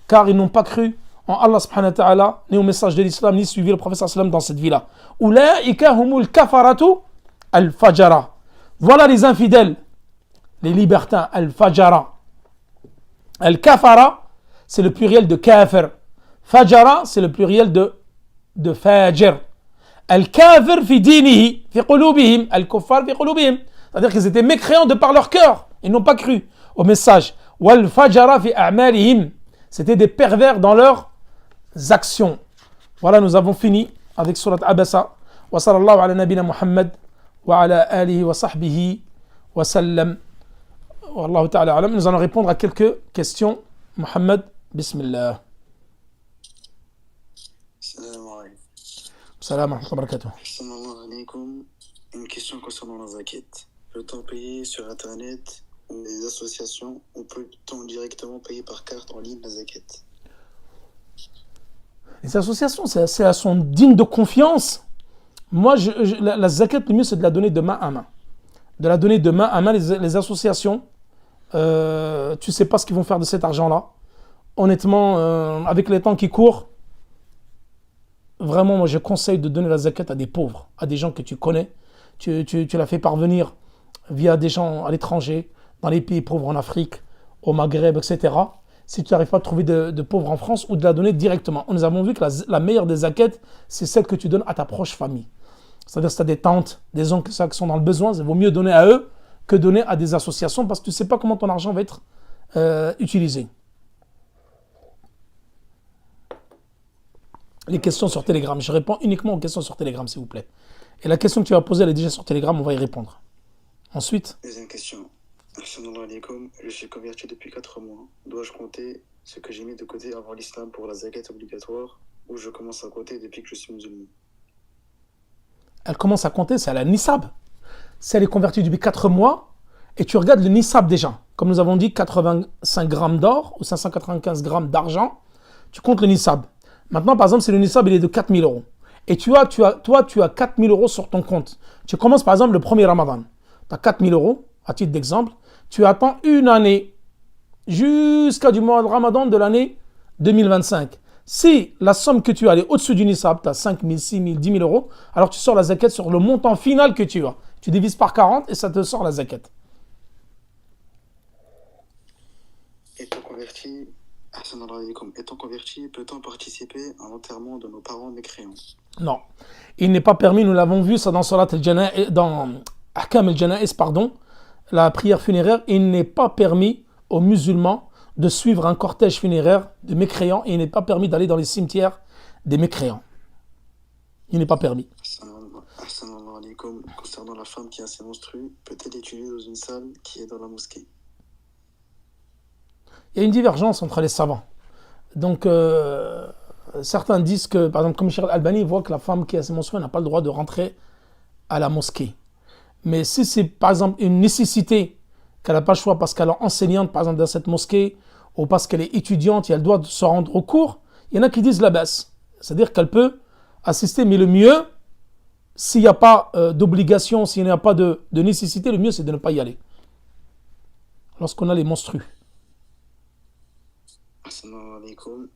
car ils n'ont pas cru en Allah subhanahu wa ta'ala, ni au message de l'islam, ni suivi le prophète sallallahu alayhi wa sallam dans cette vie-là. Ulaika humul kafaratu al-fajara. Voilà les infidèles, les libertins, al-fajara. Al-kafara, c'est le pluriel de kafir. Fajara, c'est le pluriel de fajir. Al-kafir fi dinihi, fi qulubihim, al-kuffar fi qulubihim. C'est-à-dire qu'ils étaient mécréants de par leur cœur. Ils n'ont pas cru au message. Wal-fajara fi a'malihim. C'était des pervers dans leurs actions. Voilà, nous avons fini avec surat Abasa. Wa sallallahu ala nabina Muhammad wa ala alihi wa sahbihi wa sallam. Wallahu ta'ala alam. Nous allons répondre à quelques questions. Muhammad, bismillah. Salam alaikum wa barakatuh. Une question concernant la zakat. Peut-on payer sur Internet ou les associations ou peut-on directement payer par carte en ligne la zakat? Les associations, elles sont dignes de confiance. Moi, la zakat, le mieux, c'est de la donner de main à main. De la donner de main à main, les associations, tu ne sais pas ce qu'ils vont faire de cet argent-là. Honnêtement, avec les temps qui courent, vraiment, moi, je conseille de donner la zakat à des pauvres, à des gens que tu connais. Tu la fais parvenir via des gens à l'étranger, dans les pays pauvres en Afrique, au Maghreb, etc. Si tu n'arrives pas à trouver de pauvres en France, ou de la donner directement. Nous avons vu que la meilleure des zakats, c'est celle que tu donnes à ta proche famille. C'est-à-dire si tu as des tantes, des oncles qui sont dans le besoin, il vaut mieux donner à eux que donner à des associations parce que tu ne sais pas comment ton argent va être utilisé. Les questions sur Telegram. Je réponds uniquement aux questions sur Telegram, s'il vous plaît. Et la question que tu vas poser, elle est déjà sur Telegram, on va y répondre. Ensuite. Deuxième question. Assalamu alaikum, je suis converti depuis 4 mois. Dois-je compter ce que j'ai mis de côté avant l'islam pour la zakat obligatoire ou je commence à compter depuis que je suis musulman? Elle commence à compter, c'est à la nisab. Si elle est convertie depuis 4 mois, et tu regardes le nisab déjà. Comme nous avons dit, 85 grammes d'or ou 595 grammes d'argent, tu comptes le nisab. Maintenant, par exemple, si le nisab il est de 4 000 euros, et tu as 4 000 euros sur ton compte. Tu commences par exemple le premier Ramadan. Tu as 4 000 euros, à titre d'exemple. Tu attends une année jusqu'à du mois de Ramadan de l'année 2025. Si la somme que tu as est au-dessus du nisab, tu as 5 000, 6 000, 10 000 euros, alors tu sors la zakat sur le montant final que tu as. Tu divises par 40 et ça te sort la zakat. Étant converti, peut-on participer à l'enterrement de nos parents mécréants? Non. Il n'est pas permis, nous l'avons vu, ça dans Salat al-Janaiz, dans Ahkam al-Janaiz, pardon, la prière funéraire, il n'est pas permis aux musulmans de suivre un cortège funéraire de mécréants et il n'est pas permis d'aller dans les cimetières des mécréants. Il n'est pas permis. Assalamu alaikum. Concernant la femme qui a ses menstrues, peut-elle étudier dans une salle qui est dans la mosquée? Il y a une divergence entre les savants. Donc, certains disent que, par exemple, comme Cheikh Al-Albani voit que la femme qui a ses menstrues n'a pas le droit de rentrer à la mosquée. Mais si c'est, par exemple, une nécessité qu'elle n'a pas le choix parce qu'elle est enseignante, par exemple, dans cette mosquée, ou parce qu'elle est étudiante et elle doit se rendre au cours, il y en a qui disent la baisse. C'est-à-dire qu'elle peut assister, mais le mieux, s'il n'y a pas d'obligation, s'il n'y a pas de nécessité, le mieux, c'est de ne pas y aller. Lorsqu'on a les menstrues. Assalamu alaikum.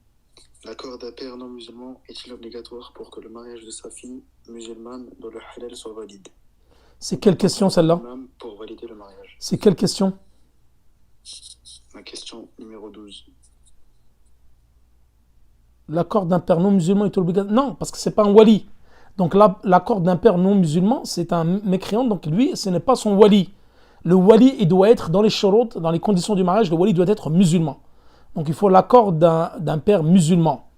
L'accord d'un père non musulman est-il obligatoire pour que le mariage de sa fille musulmane dans le halal soit valide? C'est quelle question celle-là? L'imam pour valider le mariage. C'est quelle question? Ma question numéro 12. L'accord d'un père non musulman est obligatoire? Non, parce que c'est pas un wali. Donc là, l'accord d'un père non musulman, c'est un mécréant, donc lui, ce n'est pas son wali. Le wali, il doit être dans les shurut, dans les conditions du mariage, le wali doit être musulman. Donc il faut l'accord d'un père musulman.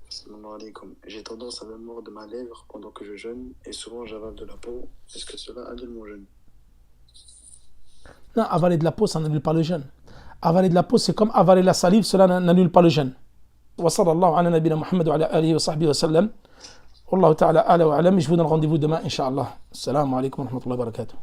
Assalamu alaikum. J'ai tendance à me mordre de ma lèvre pendant que je jeûne et souvent j'avale de la peau. Est-ce que cela annule mon jeûne? Non, avaler de la peau, ça n'annule pas le jeûne. Avaler de la peau, c'est comme avaler la salive, cela n'annule pas le jeûne. Wa sallallahu ala nabina Muhammad wa ala alihi wa sahbihi wa sallam. Wallahu ta'ala ala wa alam. Je vous donne rendez-vous demain, Inch'Allah. Assalamu alaikum wa rahmatullahi wa barakatuh.